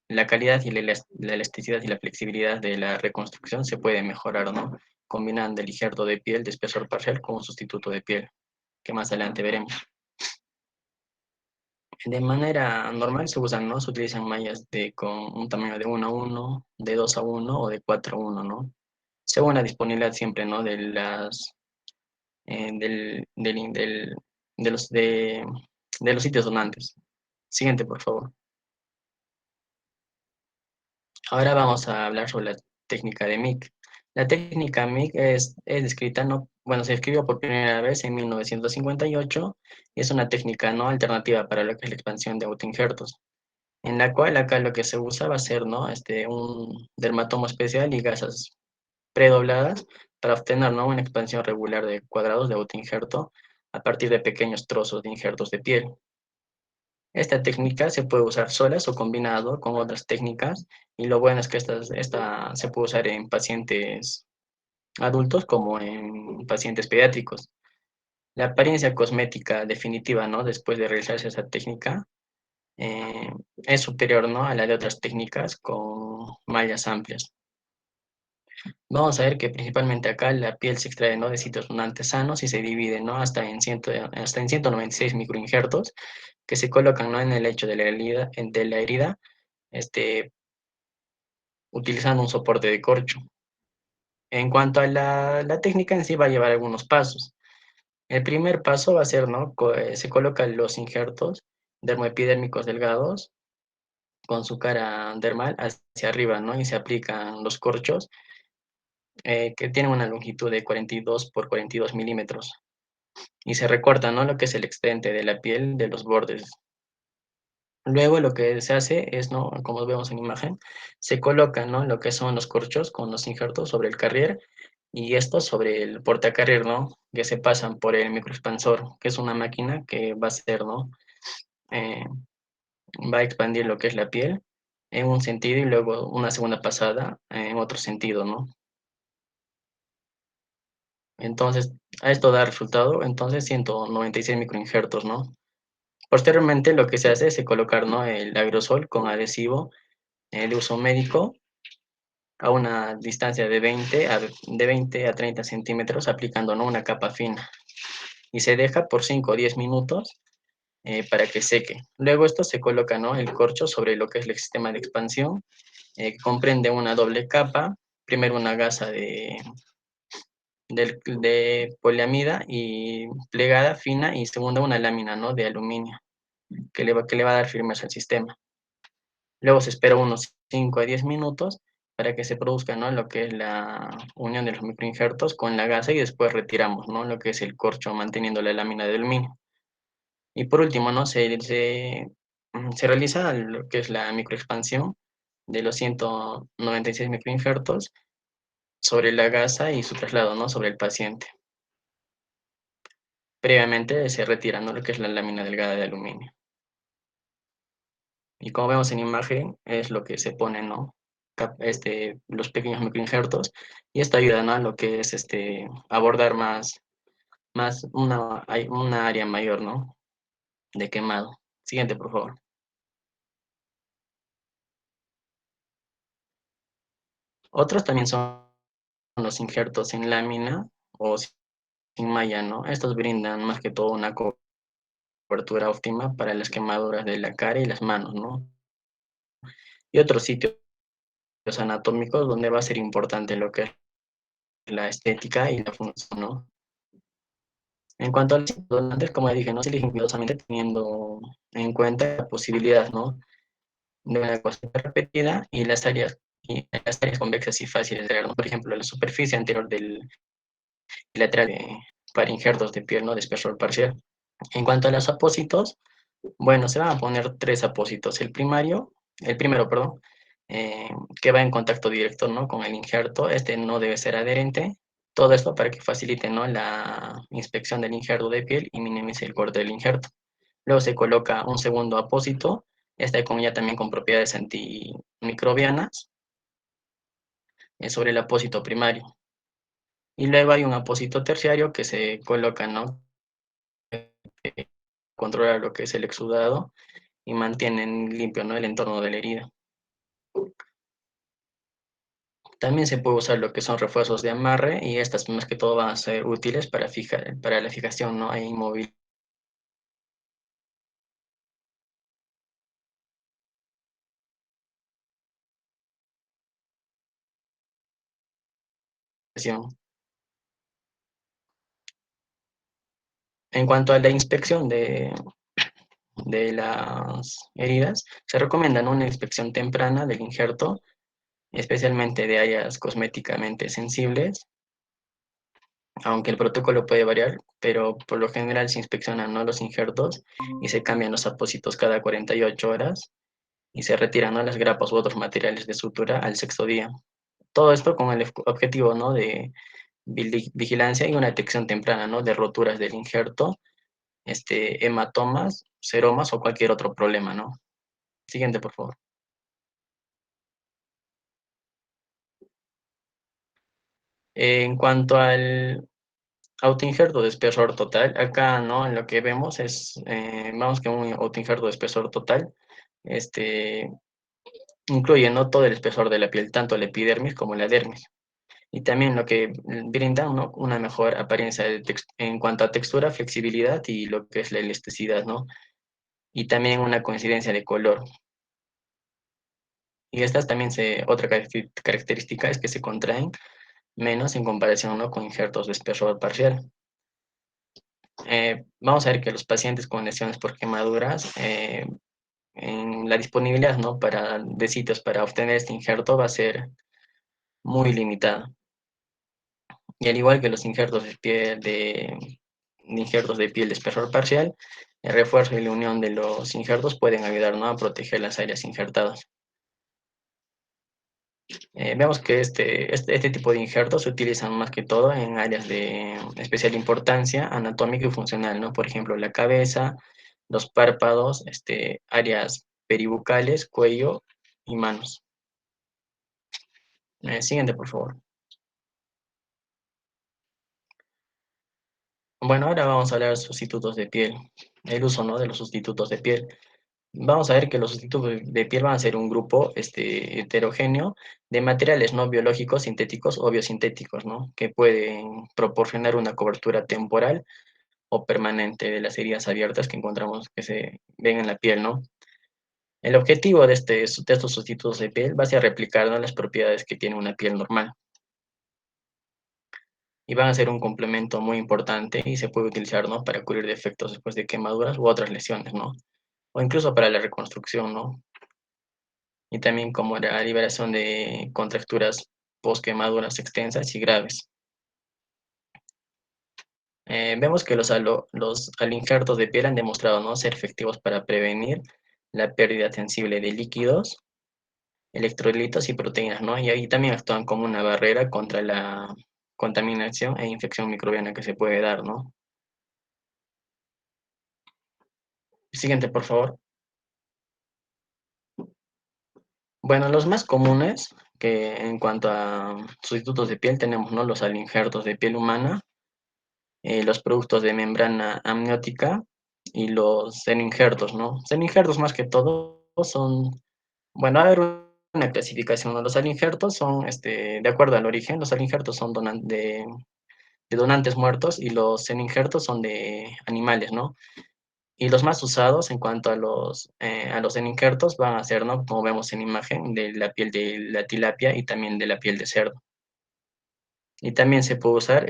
la calidad y la elasticidad y la flexibilidad de la reconstrucción se puede mejorar, ¿no?, combinando el injerto de piel de espesor parcial con un sustituto de piel, que más adelante veremos. De manera normal se usan, ¿no? Se utilizan mallas con un tamaño de 1:1, de 2:1 o de 4:1, ¿no? Según la disponibilidad siempre, ¿no? De las, del, del, del- de los, de los sitios donantes. Siguiente, por favor. Ahora vamos a hablar sobre la técnica de MIC. La técnica MIC es descrita, ¿no? Bueno, se escribió por primera vez en 1958 y es una técnica no alternativa para lo que es la expansión de autoinjertos, en la cual acá lo que se usa va a ser, ¿no? Un dermatomo especial y gasas predobladas para obtener, ¿no? Una expansión regular de cuadrados de autoinjerto a partir de pequeños trozos de injertos de piel. Esta técnica se puede usar solas o combinado con otras técnicas y lo bueno es que esta se puede usar en pacientes adultos como en pacientes pediátricos. La apariencia cosmética definitiva, ¿no? Después de realizarse esa técnica es superior, ¿no? A la de otras técnicas con mallas amplias. Vamos a ver que principalmente acá la piel se extrae, ¿no? De sitios donantes sanos y se divide, ¿no? Hasta en 196 microinjertos que se colocan, ¿no? En el lecho de la herida este, utilizando un soporte de corcho. En cuanto a la técnica en sí, va a llevar algunos pasos. El primer paso va a ser, ¿no? Se colocan los injertos dermoepidérmicos delgados con su cara dermal hacia arriba, ¿no? Y se aplican los corchos que tienen una longitud de 42 por 42 milímetros. Y se recorta, ¿no? Lo que es el excedente de la piel de los bordes. Luego lo que se hace es, ¿no? Como vemos en imagen, se colocan, ¿no? Lo que son los corchos con los injertos sobre el carrier y estos sobre el portacarrier, ¿no? Que se pasan por el microexpansor, que es una máquina que va a ser, ¿no? Eh, Va a expandir lo que es la piel en un sentido y luego una segunda pasada en otro sentido, ¿no? Entonces, a esto da resultado, entonces 196 microinjertos, ¿no? Posteriormente lo que se hace es colocar, ¿no? El aerosol con adhesivo de uso médico a una distancia de 20 a 30 centímetros, aplicando, ¿no? Una capa fina. Y se deja por 5 o 10 minutos para que seque. Luego esto se coloca, ¿no? El corcho sobre lo que es el sistema de expansión, que comprende una doble capa, primero una gasa de poliamida y plegada fina y segunda una lámina, ¿no? De aluminio que le va a dar firmeza al sistema. Luego se espera unos 5 a 10 minutos para que se produzca, ¿no? Lo que es la unión de los microinjertos con la gasa y después retiramos, ¿no? Lo que es el corcho manteniendo la lámina de aluminio. Y por último, ¿no? Se realiza lo que es la microexpansión de los 196 microinjertos sobre la gasa y su traslado, ¿no? Sobre el paciente. Previamente se retira, ¿no? Lo que es la lámina delgada de aluminio. Y como vemos en imagen, es lo que se pone, ¿no? Los pequeños microinjertos. Y esto ayuda, ¿no? A lo que es abordar más una área mayor, ¿no? De quemado. Siguiente, por favor. Otros también son los injertos en lámina o sin malla, ¿no? Estos brindan más que todo una cobertura óptima para las quemaduras de la cara y las manos, ¿no? Y otros sitios anatómicos donde va a ser importante lo que es la estética y la función, ¿no? En cuanto a los donantes, como dije, no se eligen cuidadosamente teniendo en cuenta la posibilidad, ¿no? De una cosa repetida y las áreas convexas y fáciles de ver, ¿no? Por ejemplo, la superficie anterior del lateral para injertos de piel, ¿no? De espesor parcial. En cuanto a los apósitos, bueno, se van a poner tres apósitos. El primero, perdón, eh, que va en contacto directo, ¿no? Con el injerto. Este no debe ser adherente. Todo esto para que facilite, ¿no? La inspección del injerto de piel y minimice el corte del injerto. Luego se coloca un segundo apósito, ya también con propiedades antimicrobianas, sobre el apósito primario. Y luego hay un apósito terciario que se coloca, ¿no? Controla lo que es el exudado y mantienen limpio, ¿no? El entorno de la herida. También se puede usar lo que son refuerzos de amarre y estas más que todo van a ser útiles para la fijación, ¿no? E inmovilidad En cuanto a la inspección de las heridas, se recomienda, ¿no?, una inspección temprana del injerto, especialmente de áreas cosméticamente sensibles, aunque el protocolo puede variar, pero por lo general se inspeccionan, ¿no?, los injertos y se cambian los apósitos cada 48 horas y se retiran, ¿no?, las grapas u otros materiales de sutura al sexto día. Todo esto con el objetivo, ¿no?, de vigilancia y una detección temprana, ¿no?, de roturas del injerto, hematomas, seromas o cualquier otro problema, ¿no? Siguiente, por favor. En cuanto al autoinjerto de espesor total, acá, ¿no?, en lo que vemos es, vamos que un autoinjerto de espesor total, este, incluye, ¿no?, todo el espesor de la piel, tanto la epidermis como la dermis. Y también lo que brinda, ¿no?, una mejor apariencia en cuanto a textura, flexibilidad y lo que es la elasticidad, ¿no? Y también una coincidencia de color. Y estas también otra característica es que se contraen menos en comparación, ¿no?, con injertos de espesor parcial. Vamos a ver que los pacientes con lesiones por quemaduras, en la disponibilidad, ¿no?, de sitios para obtener este injerto va a ser muy limitada. Y al igual que los injertos de piel de espesor parcial, el refuerzo y la unión de los injertos pueden ayudar, ¿no?, a proteger las áreas injertadas. Vemos que este tipo de injertos se utilizan más que todo en áreas de especial importancia anatómica y funcional, ¿no? Por ejemplo, la cabeza, los párpados, áreas peribucales, cuello y manos. Siguiente, por favor. Bueno, ahora vamos a hablar de sustitutos de piel, el uso, ¿no?, de los sustitutos de piel. Vamos a ver que los sustitutos de piel van a ser un grupo heterogéneo de materiales no biológicos, sintéticos o biosintéticos, ¿no?, que pueden proporcionar una cobertura temporal o permanente de las heridas abiertas que encontramos que se ven en la piel, ¿no? El objetivo de estos sustitutos de piel va a ser replicar, ¿no?, las propiedades que tiene una piel normal. Y van a ser un complemento muy importante y se puede utilizar, ¿no?, para cubrir defectos después de quemaduras u otras lesiones, ¿no? O incluso para la reconstrucción, ¿no? Y también como la liberación de contracturas post-quemaduras extensas y graves. Vemos que los alinjertos de piel han demostrado, ¿no?, ser efectivos para prevenir la pérdida sensible de líquidos, electrolitos y proteínas, ¿no? Y ahí también actúan como una barrera contra la contaminación e infección microbiana que se puede dar, ¿no? Siguiente, por favor. Bueno, los más comunes que en cuanto a sustitutos de piel tenemos, ¿no?, los alinjertos de piel humana, los productos de membrana amniótica y los semi-injertos, ¿no? Semi-injertos más que todo son, bueno, a ver, una clasificación, ¿no? Los semi-injertos son, de acuerdo al origen, los semi-injertos son de donantes muertos y los semi-injertos son de animales, ¿no? Y los más usados en cuanto a los semi-injertos van a ser, ¿no?, como vemos en imagen, de la piel de la tilapia y también de la piel de cerdo. Y también se puede usar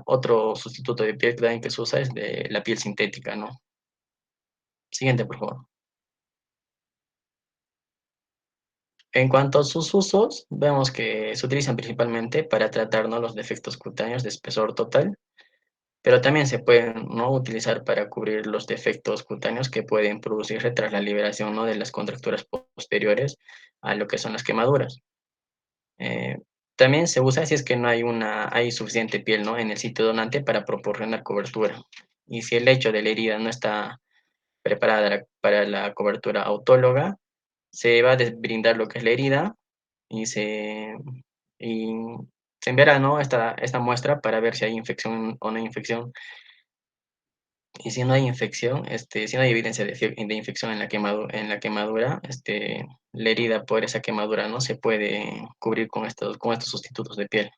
otro sustituto de piel que también que se usa es de la piel sintética, ¿no? Siguiente, por favor. En cuanto a sus usos, vemos que se utilizan principalmente para tratar, ¿no?, los defectos cutáneos de espesor total, pero también se pueden, ¿no?, utilizar para cubrir los defectos cutáneos que pueden producirse tras la liberación, ¿no?, de las contracturas posteriores a lo que son las quemaduras. Eh, También se usa si es que no hay suficiente piel, ¿no?, en el sitio donante para proporcionar cobertura. Y si el lecho de la herida no está preparada para la cobertura autóloga, se va a brindar lo que es la herida y y se enviará, ¿no?, esta muestra para ver si hay infección o no hay infección. Y si no hay infección, si no hay evidencia de infección en en la quemadura, la herida por esa quemadura no se puede cubrir con estos sustitutos de piel.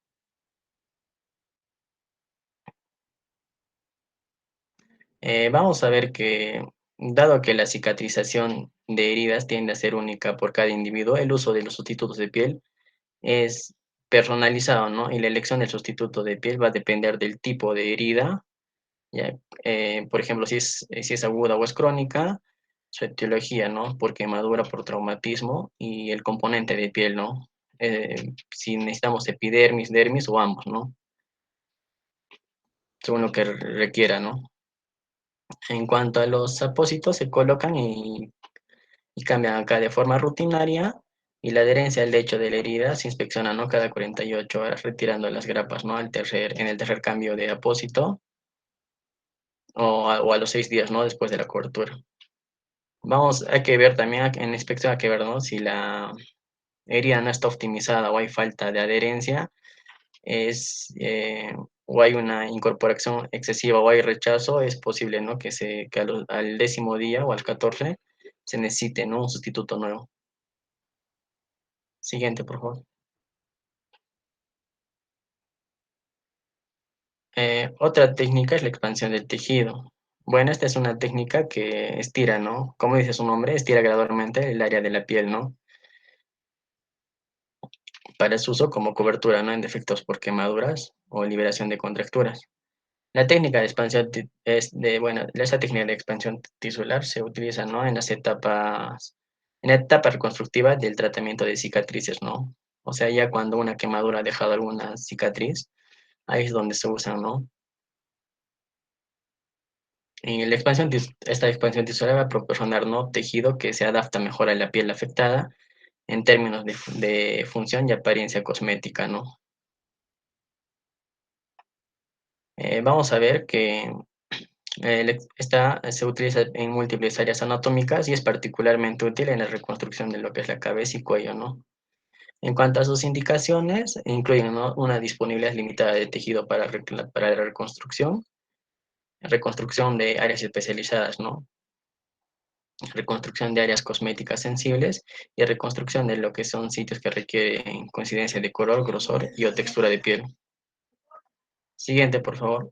Vamos a ver que, dado que la cicatrización de heridas tiende a ser única por cada individuo, el uso de los sustitutos de piel es personalizado, ¿no? Y la elección del sustituto de piel va a depender del tipo de herida, ¿ya? Por ejemplo, si es aguda o es crónica, su etiología, ¿no? Por quemadura, por traumatismo y el componente de piel, ¿no? Si necesitamos epidermis, dermis o ambos, ¿no? Según lo que requiera, ¿no? En cuanto a los apósitos, se colocan y cambian acá de forma rutinaria y la adherencia al lecho de la herida se inspecciona, ¿no? Cada 48 horas, retirando las grapas, ¿no? En el tercer cambio de apósito o a los 6 días, ¿no? Después de la cobertura. Hay que ver también en la inspección, hay que ver, ¿no? Si la herida no está optimizada o hay falta de adherencia, o hay una incorporación excesiva o hay rechazo, es posible, ¿no? Al 10.º día o al 14 se necesite, ¿no? Un sustituto nuevo. Siguiente, por favor. Otra técnica es la expansión del tejido. Bueno, esta es una técnica que estira, ¿no? Como dice su nombre, estira gradualmente el área de la piel, ¿no? Para su uso como cobertura, ¿no? En defectos por quemaduras o liberación de contracturas. La técnica de expansión bueno, esa técnica de expansión tisular se utiliza, ¿no? En la etapa reconstructiva del tratamiento de cicatrices, ¿no? O sea, ya cuando una quemadura ha dejado alguna cicatriz, ahí es donde se usan, ¿no? Y esta expansión tisular va a proporcionar, ¿no? Tejido que se adapta mejor a la piel afectada en términos de función y apariencia cosmética, ¿no? Vamos a ver que esta se utiliza en múltiples áreas anatómicas y es particularmente útil en la reconstrucción de lo que es la cabeza y cuello, ¿no? En cuanto a sus indicaciones, incluyen, ¿no? Una disponibilidad limitada de tejido para la reconstrucción de áreas especializadas, ¿no? Reconstrucción de áreas cosméticas sensibles y reconstrucción de lo que son sitios que requieren coincidencia de color, grosor y o textura de piel. Siguiente, por favor.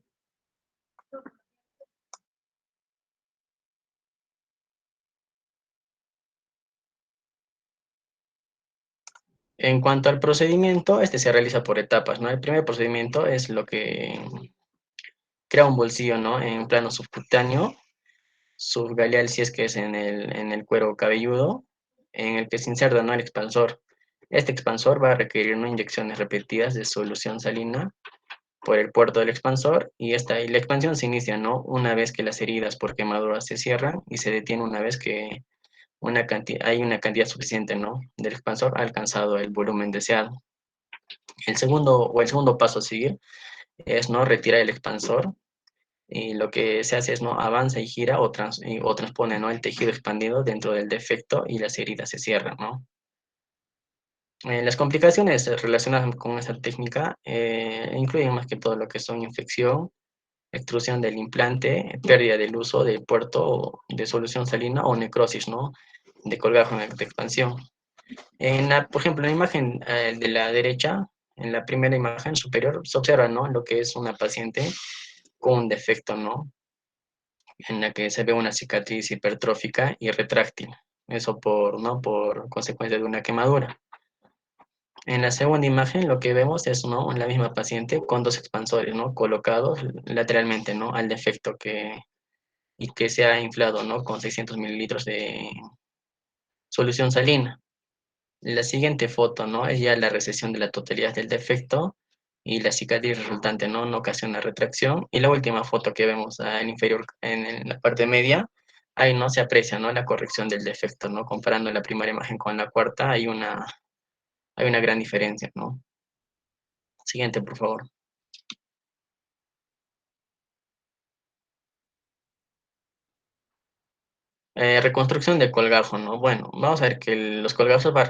En cuanto al procedimiento, este se realiza por etapas, ¿no? El primer procedimiento es lo que crea un bolsillo, ¿no? En plano subcutáneo, subgaleal si es que es en el cuero cabelludo, en el que se inserta, ¿no? El expansor. Este expansor va a requerir, ¿no? Inyecciones repetidas de solución salina por el puerto del expansor y la expansión se inicia, ¿no? Una vez que las heridas por quemaduras se cierran y se detiene una vez que hay una cantidad suficiente, ¿no? Del expansor ha alcanzado el volumen deseado. El segundo paso a seguir es, ¿no? Retirar el expansor y lo que se hace es, ¿no? Avanza y gira o transpone, ¿no? El tejido expandido dentro del defecto y las heridas se cierran, ¿no? Las complicaciones relacionadas con esta técnica incluyen más que todo lo que son infección, extrusión del implante, pérdida del uso del puerto de solución salina o necrosis, ¿no? De colgajo de expansión. Por ejemplo, en la imagen de la derecha, en la primera imagen superior, se observa, ¿no? Lo que es una paciente con un defecto, ¿no? En la que se ve una cicatriz hipertrófica y retráctil. Eso ¿no? Por consecuencia de una quemadura. En la segunda imagen lo que vemos es, ¿no? La misma paciente con dos expansores, ¿no? Colocados lateralmente, ¿no? Al defecto y que se ha inflado, ¿no? Con 600 mililitros de solución salina. La siguiente foto, ¿no? Es ya la recesión de la totalidad del defecto y la cicatriz resultante, ¿no? No ocasiona retracción. Y la última foto que vemos en inferior, en la parte media, ahí no se aprecia, ¿no? La corrección del defecto, ¿no? Comparando la primera imagen con la cuarta, hay una gran diferencia, ¿no? Siguiente, por favor. Reconstrucción de colgajo, ¿no? Bueno, vamos a ver que los colgajos van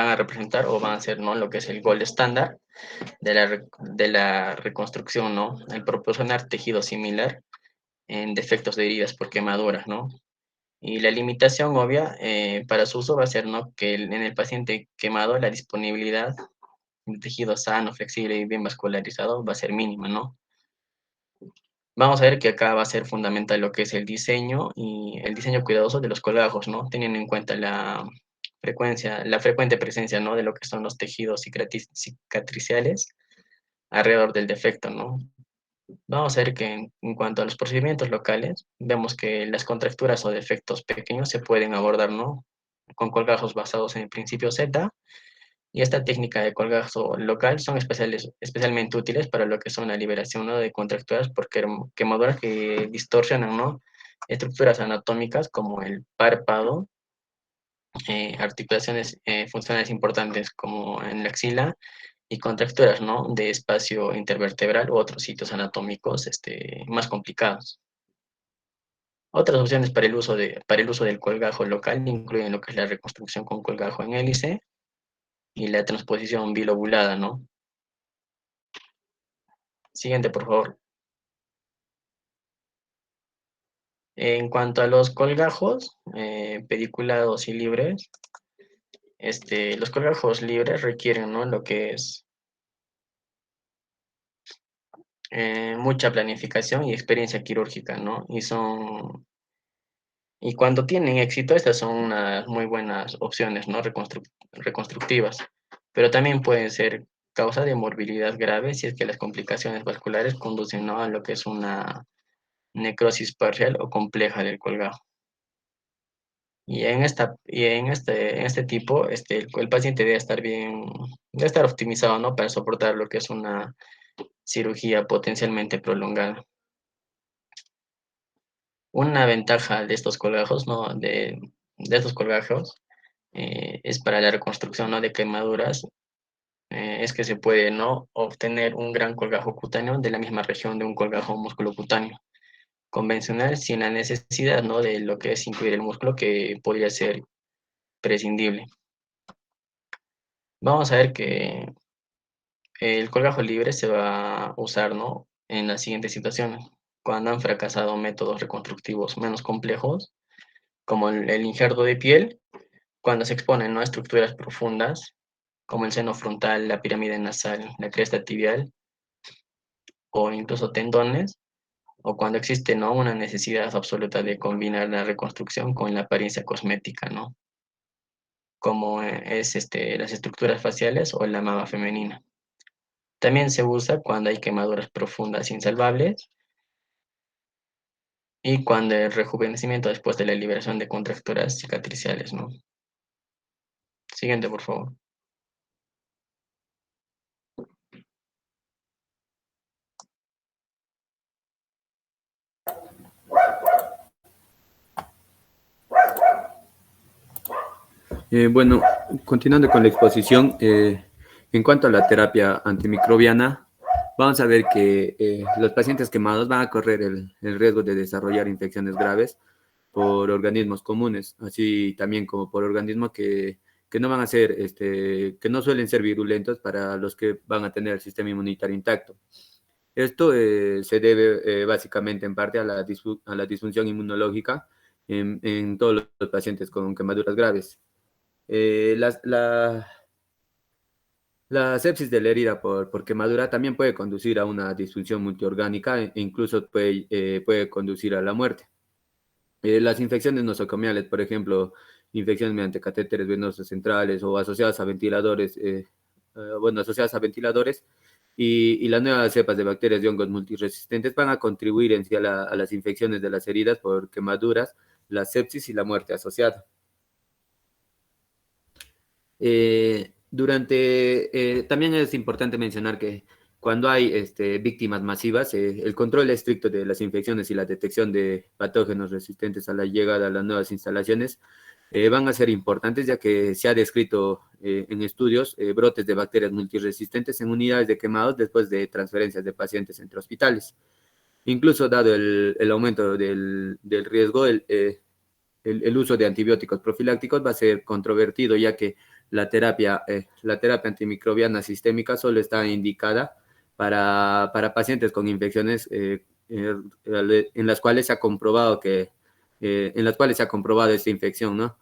a representar o van a ser, ¿no? Lo que es el gold estándar de la reconstrucción, ¿no? El proporcionar tejido similar en defectos de heridas por quemaduras, ¿no? Y la limitación obvia para su uso va a ser, ¿no? Que en el paciente quemado la disponibilidad de tejido sano, flexible y bien vascularizado va a ser mínima, ¿no? Vamos a ver que acá va a ser fundamental lo que es el diseño y el diseño cuidadoso de los colgajos, ¿no? Teniendo en cuenta la frecuente presencia, ¿no? De lo que son los tejidos cicatriciales alrededor del defecto, ¿no? Vamos a ver que en cuanto a los procedimientos locales, vemos que las contracturas o defectos pequeños se pueden abordar, ¿no? Con colgajos basados en el principio Z, y esta técnica de colgajo local son especialmente útiles para lo que son la liberación, ¿no? De contracturas por quemaduras que distorsionan, ¿no? Estructuras anatómicas como el párpado, articulaciones funcionales importantes como en la axila, y contracturas, ¿no? De espacio intervertebral u otros sitios anatómicos más complicados. Otras opciones para el uso del colgajo local incluyen lo que es la reconstrucción con colgajo en hélice y la transposición bilobulada, ¿no? Siguiente, por favor. En cuanto a los colgajos pediculados y libres, los colgajos libres requieren, ¿no? Lo que es mucha planificación y experiencia quirúrgica, ¿no? Y cuando tienen éxito, estas son unas muy buenas opciones, ¿no? Reconstructivas, pero también pueden ser causa de morbilidad grave si es que las complicaciones vasculares conducen, ¿no? A lo que es una necrosis parcial o compleja del colgajo. En este tipo, el paciente debe estar optimizado, ¿no? Para soportar lo que es una cirugía potencialmente prolongada. Una ventaja de estos colgajos, ¿no? De estos colgajos, es para la reconstrucción, ¿no? De quemaduras, es que se puede, ¿no? Obtener un gran colgajo cutáneo de la misma región de un colgajo musculocutáneo convencional sin la necesidad, ¿no? De lo que es incluir el músculo, que podría ser prescindible. Vamos a ver que el colgajo libre se va a usar, ¿no? En las siguientes situaciones. Cuando han fracasado métodos reconstructivos menos complejos, como el injerto de piel, cuando se exponen, ¿no? Estructuras profundas, como el seno frontal, la pirámide nasal, la cresta tibial, o incluso tendones, o cuando existe, ¿no? Una necesidad absoluta de combinar la reconstrucción con la apariencia cosmética, ¿no? Como es las estructuras faciales o la mama femenina. También se usa cuando hay quemaduras profundas insalvables y cuando el rejuvenecimiento después de la liberación de contracturas cicatriciales, ¿no? Siguiente, por favor. Bueno, continuando con la exposición, en cuanto a la terapia antimicrobiana, vamos a ver que los pacientes quemados van a correr el riesgo de desarrollar infecciones graves por organismos comunes, así también como por organismos que no van a ser, que no suelen ser virulentos para los que van a tener el sistema inmunitario intacto. Esto se debe básicamente en parte a la disfunción inmunológica en todos los pacientes con quemaduras graves. La sepsis de la herida por quemadura también puede conducir a una disfunción multiorgánica e incluso puede conducir a la muerte. Las infecciones nosocomiales, por ejemplo, infecciones mediante catéteres venosos centrales o asociadas a ventiladores, asociadas a ventiladores y las nuevas cepas de bacterias y hongos multiresistentes van a contribuir en sí a las infecciones de las heridas por quemaduras, la sepsis y la muerte asociada. También es importante mencionar que cuando hay víctimas masivas, el control estricto de las infecciones y la detección de patógenos resistentes a la llegada a las nuevas instalaciones van a ser importantes, ya que se ha descrito en estudios brotes de bacterias multiresistentes en unidades de quemados después de transferencias de pacientes entre hospitales. Incluso dado el aumento del riesgo, el uso de antibióticos profilácticos va a ser controvertido, ya que la terapia antimicrobiana sistémica solo está indicada para pacientes con infecciones en las cuales se ha comprobado esta infección, ¿no?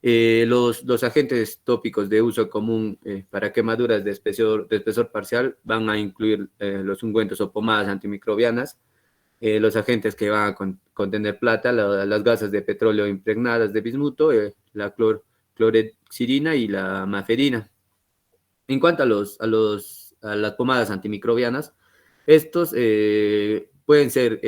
Los agentes tópicos de uso común para quemaduras de espesor parcial van a incluir los ungüentos o pomadas antimicrobianas, los agentes que van a contener plata, las gasas de petróleo impregnadas de bismuto, la clorexidina y la mafedina. En cuanto a las pomadas antimicrobianas, estos pueden ser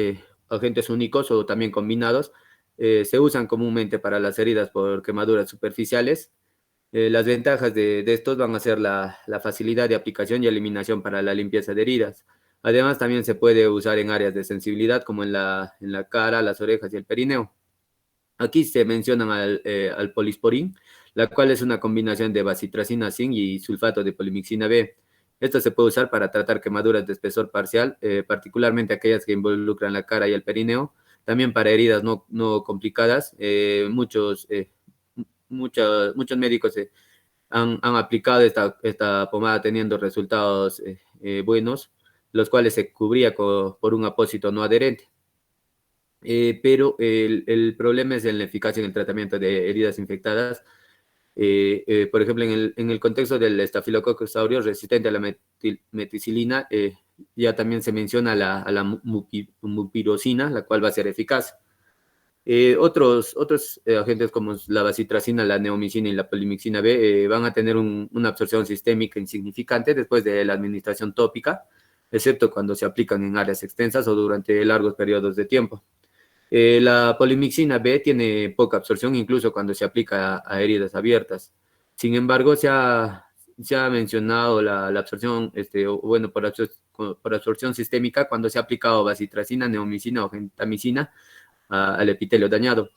agentes únicos o también combinados. Se usan comúnmente para las heridas por quemaduras superficiales. Las ventajas de estos van a ser la facilidad de aplicación y eliminación para la limpieza de heridas. Además, también se puede usar en áreas de sensibilidad como en la cara, las orejas y el perineo. Aquí se mencionan al polisporín, la cual es una combinación de bacitracina zinc y sulfato de polimixina B. Esto se puede usar para tratar quemaduras de espesor parcial, particularmente aquellas que involucran la cara y el perineo. También para heridas no complicadas. Muchos médicos han aplicado esta pomada teniendo resultados buenos, los cuales se cubría por un apósito no adherente. Pero el problema es en la eficacia en el tratamiento de heridas infectadas. Por ejemplo, en el contexto del Staphylococcus aureus resistente a la meticilina, ya también se menciona a la mupirocina, la cual va a ser eficaz. Otros agentes como la bacitracina, la neomicina y la polimixina B van a tener una absorción sistémica insignificante después de la administración tópica, excepto cuando se aplican en áreas extensas o durante largos periodos de tiempo. La polimixina B tiene poca absorción incluso cuando se aplica a heridas abiertas. Sin embargo, se ha mencionado la absorción, por absorción sistémica cuando se ha aplicado bacitracina, neomicina o gentamicina al epitelio dañado.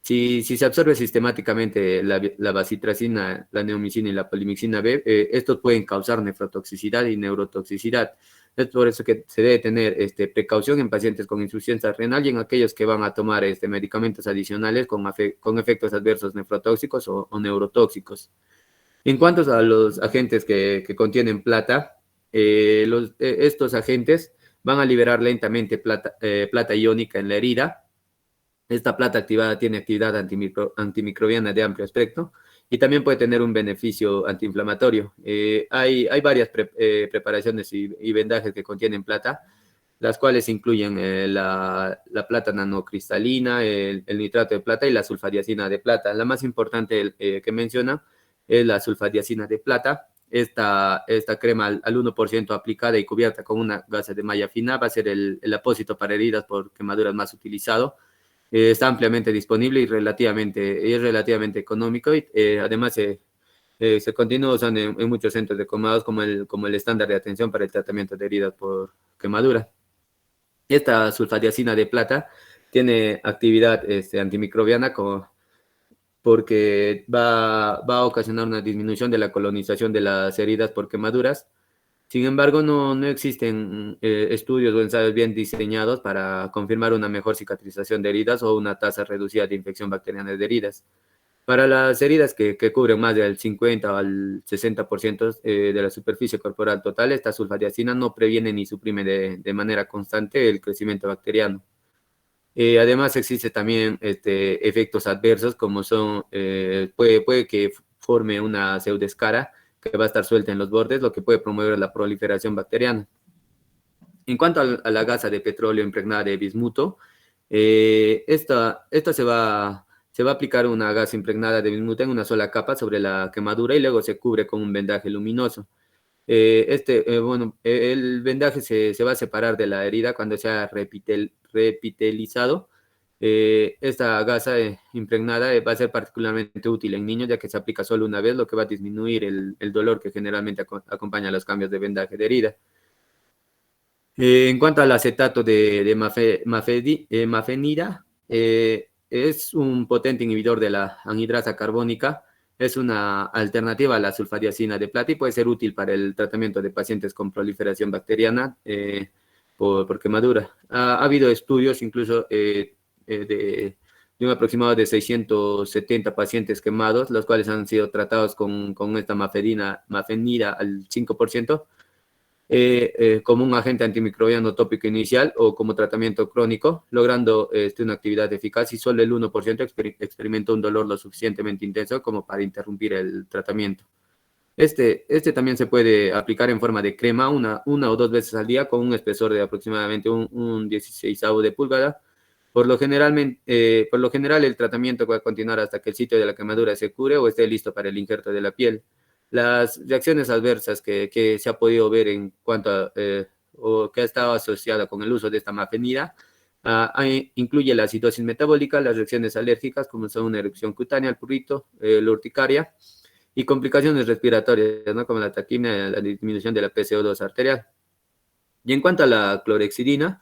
Si se absorbe sistemáticamente la bacitracina, la neomicina y la polimixina B, estos pueden causar nefrotoxicidad y neurotoxicidad. Es por eso que se debe tener precaución en pacientes con insuficiencia renal y en aquellos que van a tomar medicamentos adicionales con efectos adversos nefrotóxicos o neurotóxicos. En cuanto a los agentes que contienen plata, estos agentes van a liberar lentamente plata iónica en la herida. Esta plata activada tiene actividad antimicrobiana de amplio espectro y también puede tener un beneficio antiinflamatorio. Hay varias preparaciones y vendajes que contienen plata, las cuales incluyen la plata nanocristalina, el nitrato de plata y la sulfadiazina de plata. La más importante que menciona es la sulfadiazina de plata. Esta crema al 1% aplicada y cubierta con una gasa de malla fina va a ser el apósito para heridas por quemaduras más utilizado. Está ampliamente disponible y es relativamente económico y además se continúa usando en muchos centros de comados como el estándar de atención para el tratamiento de heridas por quemadura. Esta sulfadiazina de plata tiene actividad antimicrobiana porque va a ocasionar una disminución de la colonización de las heridas por quemaduras. Sin embargo, no existen estudios o ensayos bien diseñados para confirmar una mejor cicatrización de heridas o una tasa reducida de infección bacteriana de heridas. Para las heridas que cubren más del 50 al 60% de la superficie corporal total, esta sulfadiazina no previene ni suprime de manera constante el crecimiento bacteriano. Además, existe también efectos adversos como son, puede que forme una pseudescara que va a estar suelta en los bordes, lo que puede promover la proliferación bacteriana. En cuanto a la gasa de petróleo impregnada de bismuto, esta se va a aplicar una gasa impregnada de bismuto en una sola capa sobre la quemadura y luego se cubre con un vendaje luminoso. El vendaje se va a separar de la herida cuando sea repitelizado. Esta gasa impregnada va a ser particularmente útil en niños ya que se aplica solo una vez, lo que va a disminuir el dolor que generalmente acompaña a los cambios de vendaje de herida. En cuanto al acetato de mafenida, es un potente inhibidor de la anhidrasa carbónica. Es una alternativa a la sulfadiazina de plata y puede ser útil para el tratamiento de pacientes con proliferación bacteriana por quemadura. Ha habido estudios incluso de un aproximado de 670 pacientes quemados, los cuales han sido tratados con esta mafenida al 5%, como un agente antimicrobiano tópico inicial o como tratamiento crónico, logrando una actividad eficaz y solo el 1% experimentó un dolor lo suficientemente intenso como para interrumpir el tratamiento. Este también se puede aplicar en forma de crema una o dos veces al día con un espesor de aproximadamente un 16avo de pulgada, Por lo general, el tratamiento va a continuar hasta que el sitio de la quemadura se cure o esté listo para el injerto de la piel. Las reacciones adversas que se ha podido ver en cuanto a, o que ha estado asociada con el uso de esta mafenida, incluye la acidosis metabólica, las reacciones alérgicas, como son una erupción cutánea, el prurito, la urticaria, y complicaciones respiratorias, ¿no? Como la taquimia, la disminución de la PCO2 arterial. Y en cuanto a la clorexidina,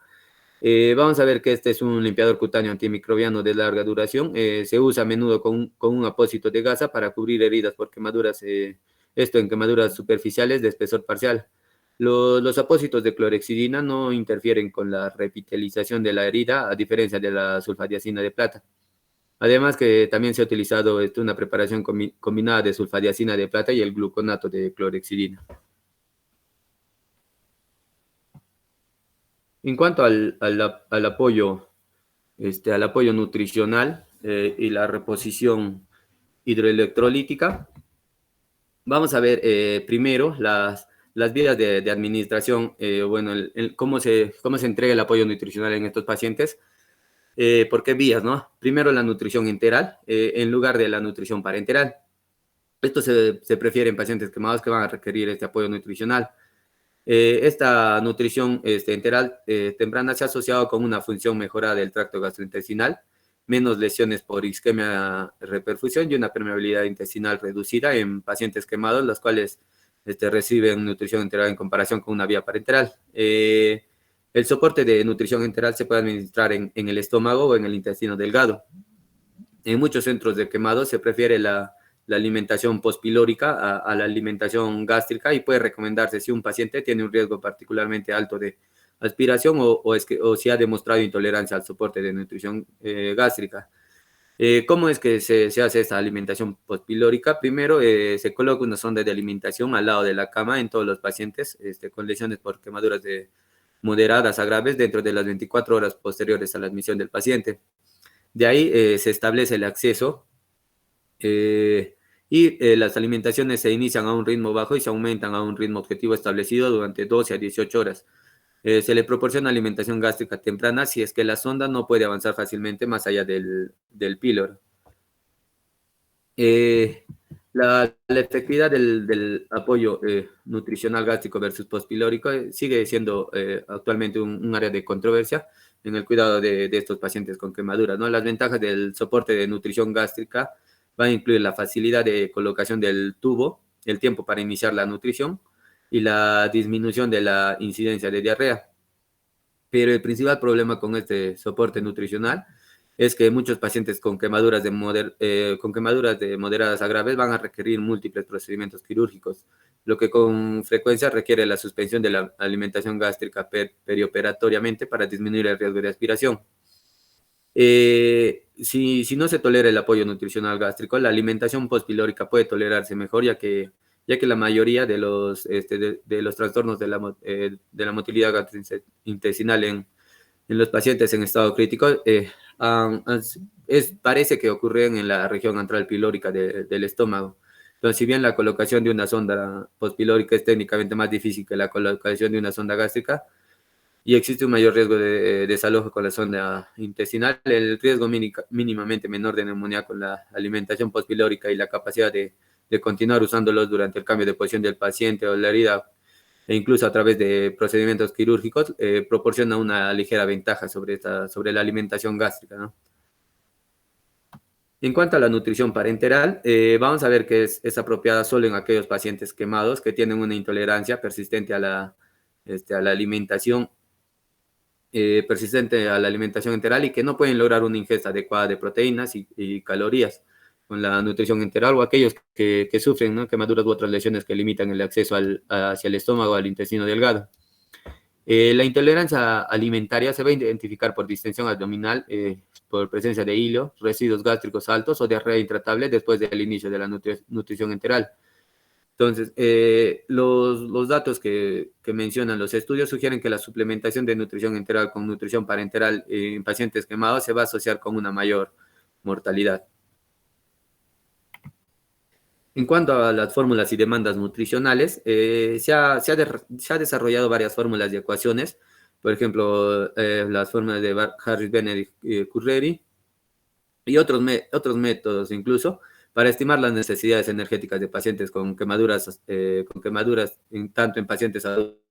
vamos a ver que este es un limpiador cutáneo antimicrobiano de larga duración. Se usa a menudo con un apósito de gasa para cubrir heridas por quemaduras, esto en quemaduras superficiales de espesor parcial. Los apósitos de clorexidina no interfieren con la repitelización de la herida, a diferencia de la sulfadiazina de plata. Además que también se ha utilizado una preparación combinada de sulfadiazina de plata y el gluconato de clorexidina. En cuanto al apoyo, al apoyo nutricional y la reposición hidroelectrolítica, vamos a ver primero las vías de administración, bueno, cómo se entrega el apoyo nutricional en estos pacientes. ¿Por qué vías, no? Primero la nutrición enteral en lugar de la nutrición parenteral. Esto se prefiere en pacientes quemados que van a requerir este apoyo nutricional. Esta nutrición enteral temprana se ha asociado con una función mejorada del tracto gastrointestinal, menos lesiones por isquemia reperfusión y una permeabilidad intestinal reducida en pacientes quemados, los cuales reciben nutrición enteral en comparación con una vía parenteral. El soporte de nutrición enteral se puede administrar en el estómago o en el intestino delgado. En muchos centros de quemado se prefiere la alimentación postpilórica a la alimentación gástrica y puede recomendarse si un paciente tiene un riesgo particularmente alto de aspiración o si ha demostrado intolerancia al soporte de nutrición gástrica. ¿Cómo es que se hace esta alimentación postpilórica? Primero, se coloca una sonda de alimentación al lado de la cama en todos los pacientes con lesiones por quemaduras moderadas a graves dentro de las 24 horas posteriores a la admisión del paciente. De ahí se establece el acceso y las alimentaciones se inician a un ritmo bajo y se aumentan a un ritmo objetivo establecido durante 12 a 18 horas. Se le proporciona alimentación gástrica temprana si es que la sonda no puede avanzar fácilmente más allá del píloro. La efectividad del apoyo nutricional gástrico versus postpilórico sigue siendo actualmente un área de controversia en el cuidado de estos pacientes con quemaduras, ¿no? Las ventajas del soporte de nutrición gástrica van a incluir la facilidad de colocación del tubo, el tiempo para iniciar la nutrición y la disminución de la incidencia de diarrea. Pero el principal problema con este soporte nutricional es que muchos pacientes con quemaduras de moderadas a graves van a requerir múltiples procedimientos quirúrgicos, lo que con frecuencia requiere la suspensión de la alimentación gástrica perioperatoriamente para disminuir el riesgo de aspiración. Si no se tolera el apoyo nutricional gástrico, la alimentación postpilórica puede tolerarse mejor, ya que la mayoría de los trastornos de la motilidad gastrointestinal en los pacientes en estado crítico parece que ocurren en la región antral pilórica del estómago. Entonces, si bien la colocación de una sonda postpilórica es técnicamente más difícil que la colocación de una sonda gástrica y existe un mayor riesgo de desalojo con la sonda intestinal, el riesgo mínimamente menor de neumonía con la alimentación postpilórica y la capacidad de continuar usándolos durante el cambio de posición del paciente o la herida e incluso a través de procedimientos quirúrgicos, proporciona una ligera ventaja sobre la alimentación gástrica, ¿no? En cuanto a la nutrición parenteral, vamos a ver que es apropiada solo en aquellos pacientes quemados que tienen una intolerancia persistente a la alimentación enteral y que no pueden lograr una ingesta adecuada de proteínas y calorías con la nutrición enteral, o aquellos que sufren, ¿no?, quemaduras u otras lesiones que limitan el acceso hacia el estómago, al intestino delgado. La intolerancia alimentaria se va a identificar por distensión abdominal, por presencia de hilo, residuos gástricos altos o diarrea intratable después del inicio de la nutrición enteral. Entonces, los datos que mencionan los estudios sugieren que la suplementación de nutrición enteral con nutrición parenteral en pacientes quemados se va a asociar con una mayor mortalidad. En cuanto a las fórmulas y demandas nutricionales, se ha desarrollado varias fórmulas y ecuaciones por ejemplo, las fórmulas de Harris, Benedict y Curreri, y otros métodos incluso, para estimar las necesidades energéticas de pacientes con quemaduras tanto en pacientes adultos.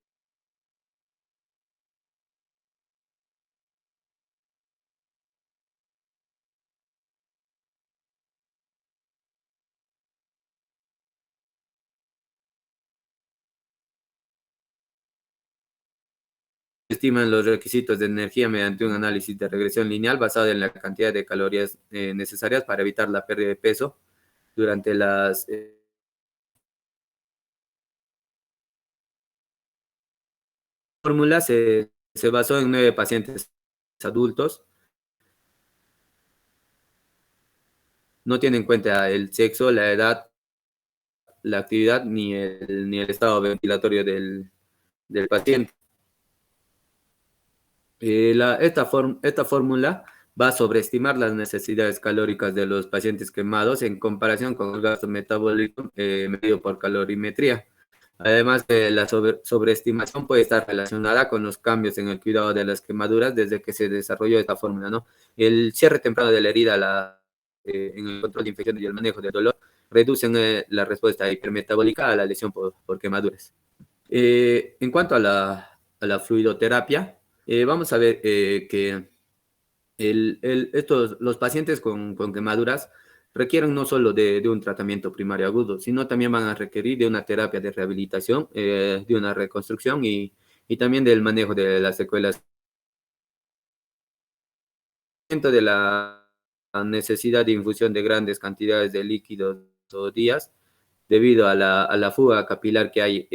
Estiman los requisitos de energía mediante un análisis de regresión lineal basado en la cantidad de calorías necesarias para evitar la pérdida de peso durante las... fórmula se basó en 9 pacientes adultos. No tiene en cuenta el sexo, la edad, la actividad ni el estado ventilatorio del paciente. Esta fórmula va a sobreestimar las necesidades calóricas de los pacientes quemados en comparación con el gasto metabólico medido por calorimetría. Además, la sobreestimación puede estar relacionada con los cambios en el cuidado de las quemaduras desde que se desarrolló esta fórmula, ¿no? El cierre temprano de la herida en el control de infecciones y el manejo del dolor reducen la respuesta hipermetabólica a la lesión por quemaduras. En cuanto a la fluidoterapia, vamos a ver que los pacientes con quemaduras requieren no solo de un tratamiento primario agudo, sino también van a requerir de una terapia de rehabilitación, de una reconstrucción y también del manejo de las secuelas. De la necesidad de infusión de grandes cantidades de líquidos o días debido a la fuga capilar que hay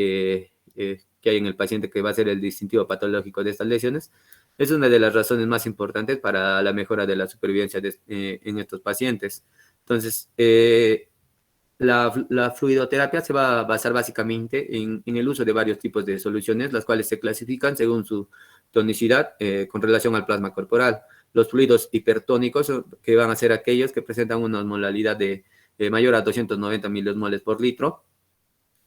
en el paciente, que va a ser el distintivo patológico de estas lesiones, es una de las razones más importantes para la mejora de la supervivencia en estos pacientes. Entonces, la fluidoterapia se va a basar básicamente en el uso de varios tipos de soluciones, las cuales se clasifican según su tonicidad con relación al plasma corporal. Los fluidos hipertónicos, que van a ser aquellos que presentan una osmolalidad de mayor a 290 miliosmoles por litro.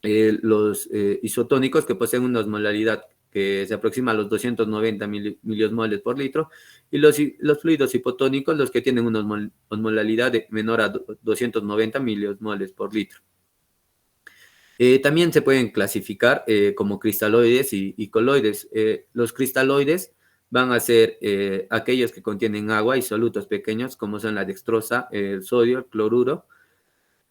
Los isotónicos, que poseen una osmolaridad que se aproxima a los 290 miliosmoles por litro, y los fluidos hipotónicos, los que tienen una osmolalidad menor a 290 miliosmoles por litro. También se pueden clasificar como cristaloides y coloides. Los cristaloides van a ser aquellos que contienen agua y solutos pequeños, como son la dextrosa, el sodio, el cloruro.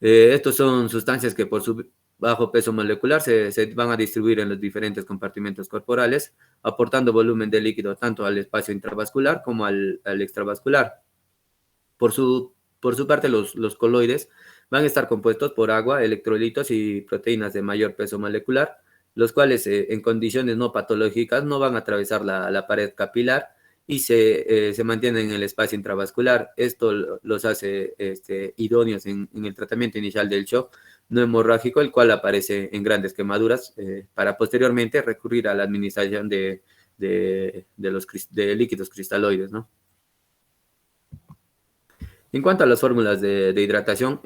Estos son sustancias que por su bajo peso molecular se van a distribuir en los diferentes compartimentos corporales, aportando volumen de líquido tanto al espacio intravascular como al extravascular. Por su parte, los coloides van a estar compuestos por agua, electrolitos y proteínas de mayor peso molecular, los cuales en condiciones no patológicas no van a atravesar la pared capilar y se mantienen en el espacio intravascular. Esto los hace idóneos en el tratamiento inicial del shock no hemorrágico, el cual aparece en grandes quemaduras, para posteriormente recurrir a la administración de líquidos cristaloides, ¿no? En cuanto a las fórmulas de hidratación,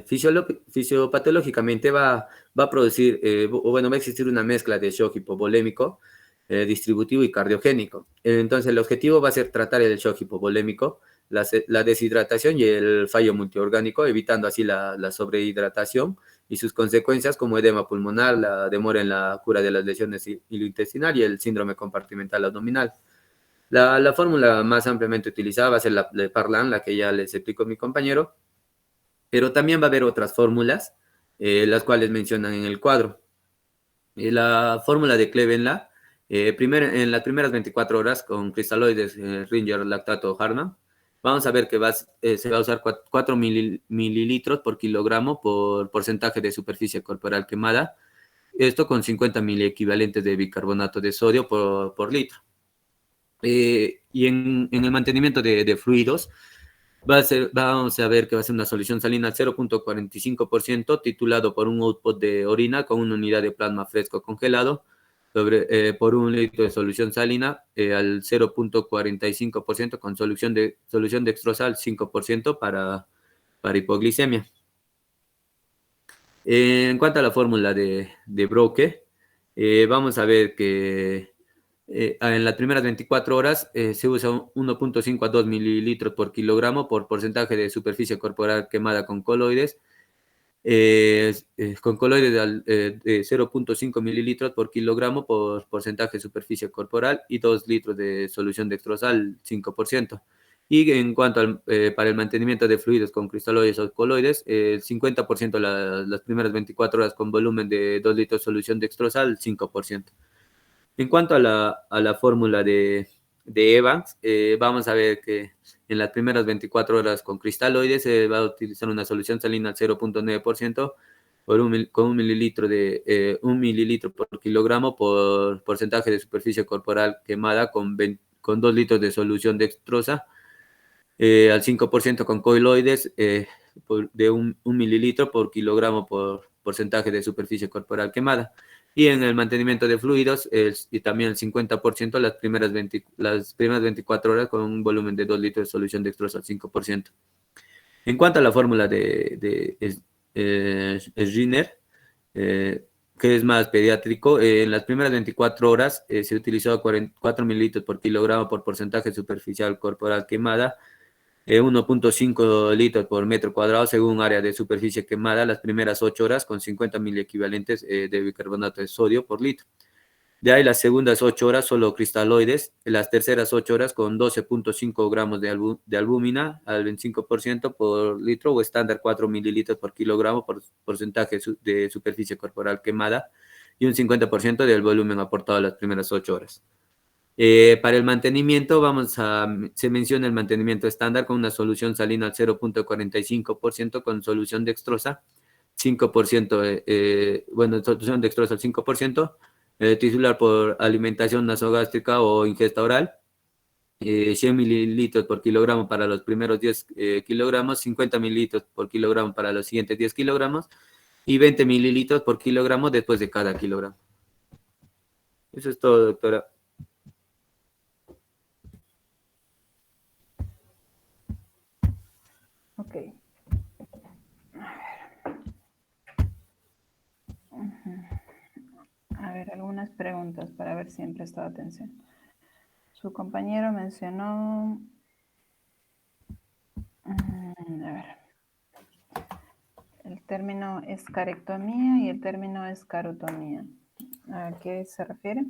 fisiopatológicamente va a producir, va a existir una mezcla de shock hipovolémico, distributivo y cardiogénico. Entonces, el objetivo va a ser tratar el shock hipovolémico, la deshidratación y el fallo multiorgánico, evitando así la sobrehidratación y sus consecuencias como edema pulmonar, la demora en la cura de las lesiones ileointestinal y el síndrome compartimental abdominal. La fórmula más ampliamente utilizada va a ser la de Parlan, la que ya les explicó mi compañero, pero también va a haber otras fórmulas, las cuales mencionan en el cuadro. La fórmula de Cleveland, en las primeras 24 horas con cristaloides Ringer, lactato o Harman, vamos a ver que se va a usar 4 mililitros por kilogramo por porcentaje de superficie corporal quemada, esto con 50 miliequivalentes de bicarbonato de sodio por litro. Y en el mantenimiento de fluidos, vamos a ver que va a ser una solución salina 0.45%, titulado por un output de orina con una unidad de plasma fresco congelado por un litro de solución salina al 0.45% con solución dextrosa 5% para hipoglicemia. En cuanto a la fórmula de Broke, vamos a ver que En las primeras 24 horas se usa 1.5 a 2 mililitros por kilogramo por porcentaje de superficie corporal quemada con coloides, con coloides de 0.5 mililitros por kilogramo por porcentaje de superficie corporal y 2 litros de solución dextrosal 5%. Y en cuanto para el mantenimiento de fluidos con cristaloides o coloides, el 50% las primeras 24 horas con volumen de 2 litros de solución dextrosal 5%. En cuanto a la fórmula de Evans, vamos a ver que en las primeras 24 horas con cristaloides se va a utilizar una solución salina al 0.9% con un mililitro por kilogramo por porcentaje de superficie corporal quemada con 2 litros de solución dextrosa, al 5% con coloides de un mililitro por kilogramo por porcentaje de superficie corporal quemada. Y en el mantenimiento de fluidos, y también el 50% las primeras 24 horas con un volumen de 2 litros de solución dextrosa al 5%. En cuanto a la fórmula de Schreiner, que es más pediátrico, en las primeras 24 horas se utilizó 4 mililitros por kilogramo por porcentaje superficial corporal quemada, 1.5 litros por metro cuadrado según área de superficie quemada las primeras 8 horas con 50 miliequivalentes de bicarbonato de sodio por litro. De ahí las segundas 8 horas solo cristaloides, las terceras 8 horas con 12.5 gramos de albúmina al 25% por litro o estándar 4 mililitros por kilogramo por porcentaje de superficie corporal quemada y un 50% del volumen aportado a las primeras 8 horas. Para el mantenimiento, se menciona el mantenimiento estándar con una solución salina al 0.45% con solución dextrosa, 5%, solución dextrosa al 5%, titular por alimentación nasogástrica o ingesta oral, 100 mililitros por kilogramo para los primeros 10 kilogramos, 50 mililitros por kilogramo para los siguientes 10 kilogramos y 20 mililitros por kilogramo después de cada kilogramo. Eso es todo, doctora. Ok. A ver, algunas preguntas para ver si han prestado atención. Su compañero mencionó... a ver. El término escarectomía y el término escarotomía. ¿A qué se refiere?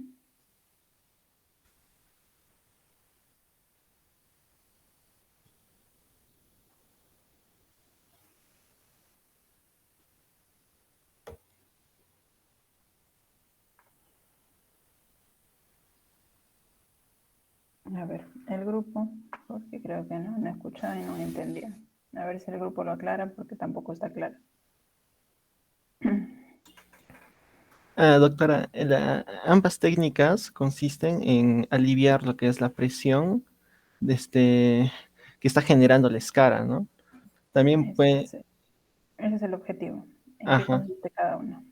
A ver, el grupo, porque creo que no escuchaba y no entendía. A ver si el grupo lo aclara porque tampoco está claro. Doctora, ambas técnicas consisten en aliviar lo que es la presión que está generando la escara, ¿no? También puede... Ese es el objetivo. ¿En qué Ajá. consiste cada uno?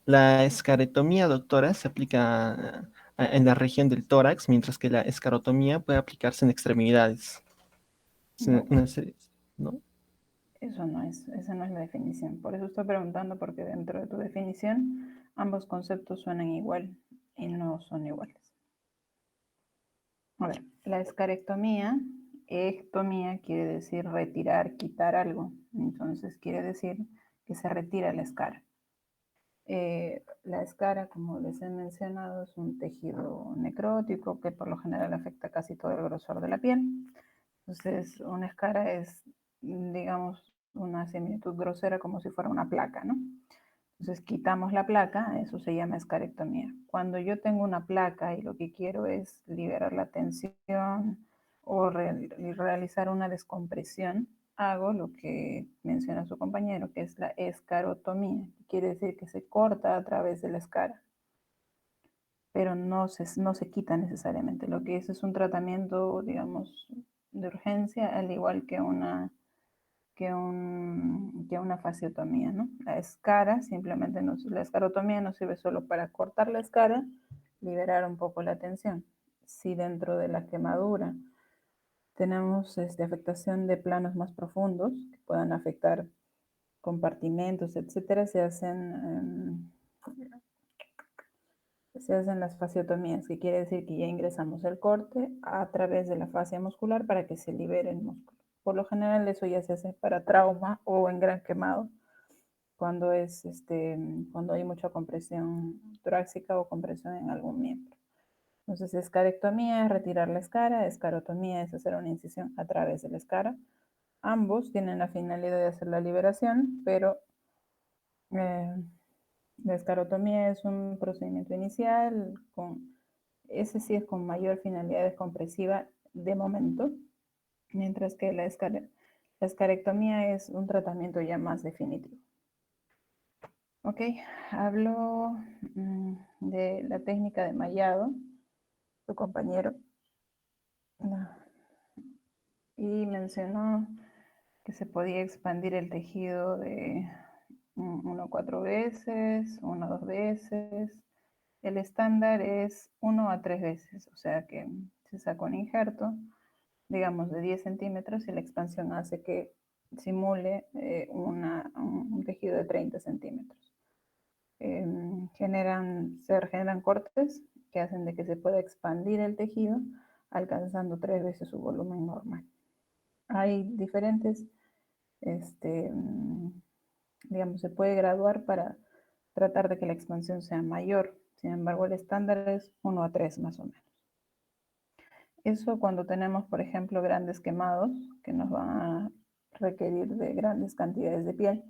La escarotomía, doctora, se aplica en la región del tórax, mientras que la escarotomía puede aplicarse en extremidades. No, ¿No? esa no es la definición. Por eso estoy preguntando, porque dentro de tu definición ambos conceptos suenan igual y no son iguales. A ver, la escarectomía, ectomía quiere decir retirar, quitar algo. Entonces quiere decir que se retira la escara. La escara, como les he mencionado, es un tejido necrótico que por lo general afecta casi todo el grosor de la piel. Entonces, una escara es, digamos, una similitud grosera como si fuera una placa, ¿no? Entonces, quitamos la placa, eso se llama escarectomía. Cuando yo tengo una placa y lo que quiero es liberar la tensión o realizar una descompresión, hago lo que menciona su compañero, que es la escarotomía. Quiere decir que se corta a través de la escara, pero no se quita necesariamente. Lo que es un tratamiento, digamos, de urgencia, al igual que una fasciotomía, ¿no? La escara simplemente la escarotomía no sirve solo para cortar la escara, liberar un poco la tensión. Si dentro de la quemadura tenemos afectación de planos más profundos que puedan afectar compartimentos, etcétera, se hacen Se hacen las fasciotomías, que quiere decir que ya ingresamos el corte a través de la fascia muscular para que se libere el músculo. Por lo general eso ya se hace para trauma o en gran quemado, cuando cuando hay mucha compresión torácica o compresión en algún miembro. Entonces, escarectomía es retirar la escara, escarotomía es hacer una incisión a través de la escara. Ambos tienen la finalidad de hacer la liberación, pero la escarotomía es un procedimiento inicial, ese sí es con mayor finalidad descompresiva de momento, mientras que la escarectomía es un tratamiento ya más definitivo. Ok, hablo de la técnica de mallado, tu compañero, y mencionó que se podía expandir el tejido de 1 a 4 veces, 1 a 2 veces. El estándar es 1 a 3 veces, o sea que se saca un injerto, digamos, de 10 centímetros y la expansión hace que simule un tejido de 30 centímetros. Se generan cortes que hacen de que se pueda expandir el tejido alcanzando 3 veces su volumen normal. Hay diferentes, digamos, se puede graduar para tratar de que la expansión sea mayor. Sin embargo, el estándar es 1 a 3 más o menos. Eso cuando tenemos, por ejemplo, grandes quemados que nos van a requerir de grandes cantidades de piel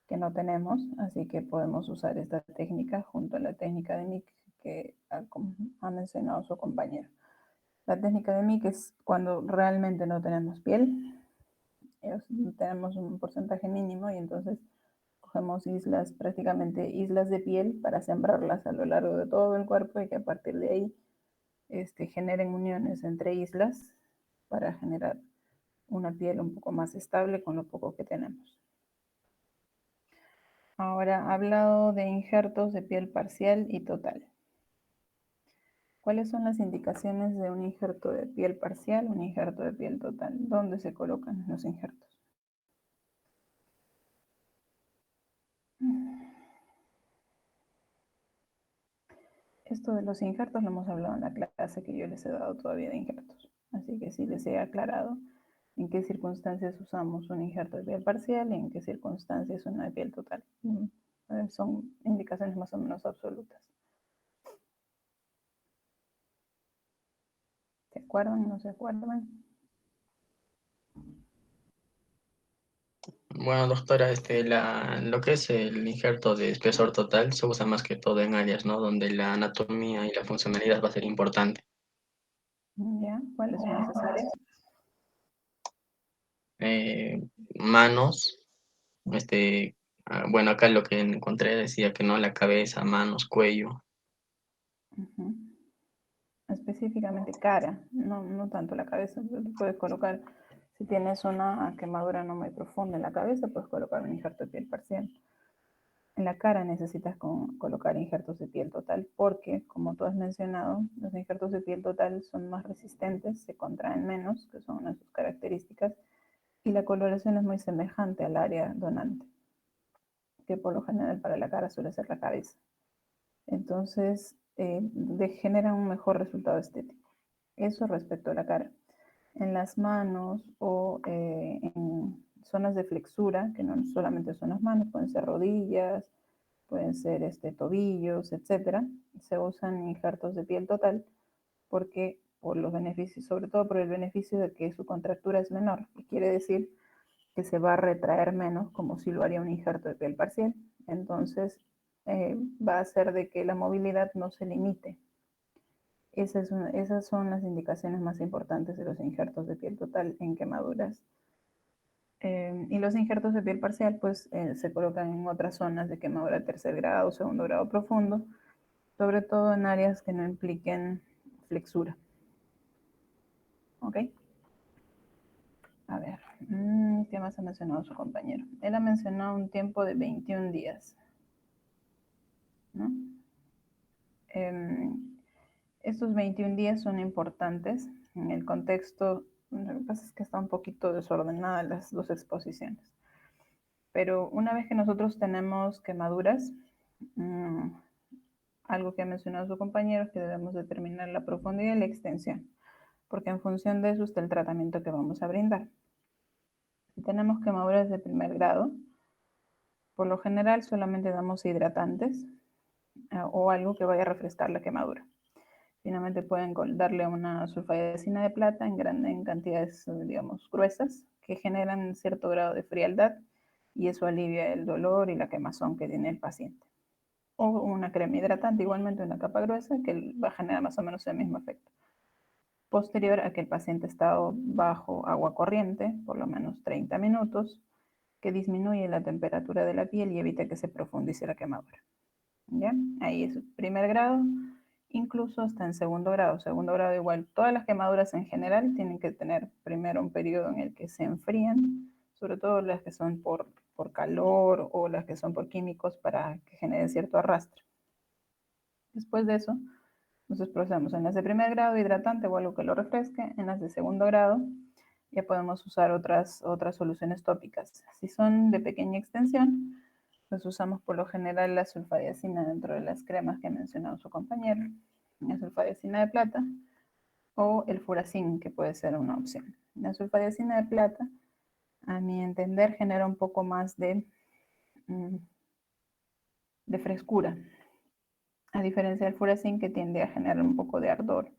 que no tenemos, así que podemos usar esta técnica junto a la técnica de Mick que ha mencionado su compañero. La técnica de Mick es cuando realmente no tenemos piel, tenemos un porcentaje mínimo y entonces cogemos islas, prácticamente islas de piel para sembrarlas a lo largo de todo el cuerpo y que a partir de ahí generen uniones entre islas para generar una piel un poco más estable con lo poco que tenemos. Ahora, ha hablado de injertos de piel parcial y total. ¿Cuáles son las indicaciones de un injerto de piel parcial, un injerto de piel total? ¿Dónde se colocan los injertos? Esto de los injertos lo hemos hablado en la clase que yo les he dado todavía de injertos. Así que sí les he aclarado en qué circunstancias usamos un injerto de piel parcial y en qué circunstancias una de piel total. Son indicaciones más o menos absolutas. ¿Se acuerdan? ¿No se acuerdan? Bueno, doctora, lo que es el injerto de espesor total se usa más que todo en áreas, ¿no? Donde la anatomía y la funcionalidad va a ser importante. ¿Ya? ¿Cuáles son esas áreas? Manos, bueno, acá lo que encontré decía que no, la cabeza, manos, cuello. Uh-huh. Específicamente cara, no tanto la cabeza. Puedes colocar, si tienes una quemadura no muy profunda en la cabeza, puedes colocar un injerto de piel parcial. En la cara necesitas colocar injertos de piel total porque, como tú has mencionado, los injertos de piel total son más resistentes, se contraen menos, que son una de sus características, y la coloración es muy semejante al área donante, que por lo general para la cara suele ser la cabeza. Entonces, generan un mejor resultado estético. Eso respecto a la cara. En las manos o en zonas de flexura, que no solamente son las manos, pueden ser rodillas, pueden ser tobillos, etcétera, se usan injertos de piel total porque por los beneficios, sobre todo por el beneficio de que su contractura es menor, y quiere decir que se va a retraer menos como si lo haría un injerto de piel parcial. Entonces, va a hacer de que la movilidad no se limite. Esas son las indicaciones más importantes de los injertos de piel total en quemaduras. Y los injertos de piel parcial pues se colocan en otras zonas de quemadura tercer grado, segundo grado profundo, sobre todo en áreas que no impliquen flexura. ¿Ok? A ver, ¿qué más ha mencionado su compañero? Él ha mencionado un tiempo de 21 días, ¿no? Estos 21 días son importantes en el contexto. Lo que pasa es que está un poquito desordenada las dos exposiciones. Pero una vez que nosotros tenemos quemaduras, algo que ha mencionado su compañero es que debemos determinar la profundidad y la extensión, porque en función de eso está el tratamiento que vamos a brindar. Si tenemos quemaduras de primer grado, por lo general solamente damos hidratantes o algo que vaya a refrescar la quemadura. Finalmente pueden darle una sulfadicina de plata en cantidades, digamos, gruesas, que generan cierto grado de frialdad y eso alivia el dolor y la quemazón que tiene el paciente. O una crema hidratante, igualmente una capa gruesa, que va a generar más o menos el mismo efecto. Posterior a que el paciente ha estado bajo agua corriente, por lo menos 30 minutos, que disminuye la temperatura de la piel y evita que se profundice la quemadura. ¿Ya? Ahí es primer grado, incluso hasta en segundo grado. Segundo grado igual, todas las quemaduras en general tienen que tener primero un periodo en el que se enfrían, sobre todo las que son por calor o las que son por químicos para que generen cierto arrastre. Después de eso, entonces procedemos en las de primer grado, hidratante o algo que lo refresque. En las de segundo grado ya podemos usar otras soluciones tópicas. Si son de pequeña extensión, pues usamos por lo general la sulfadiazina dentro de las cremas que ha mencionado su compañero, la sulfadiazina de plata o el furacin, que puede ser una opción. La sulfadiazina de plata, a mi entender, genera un poco más de frescura, a diferencia del furacin que tiende a generar un poco de ardor.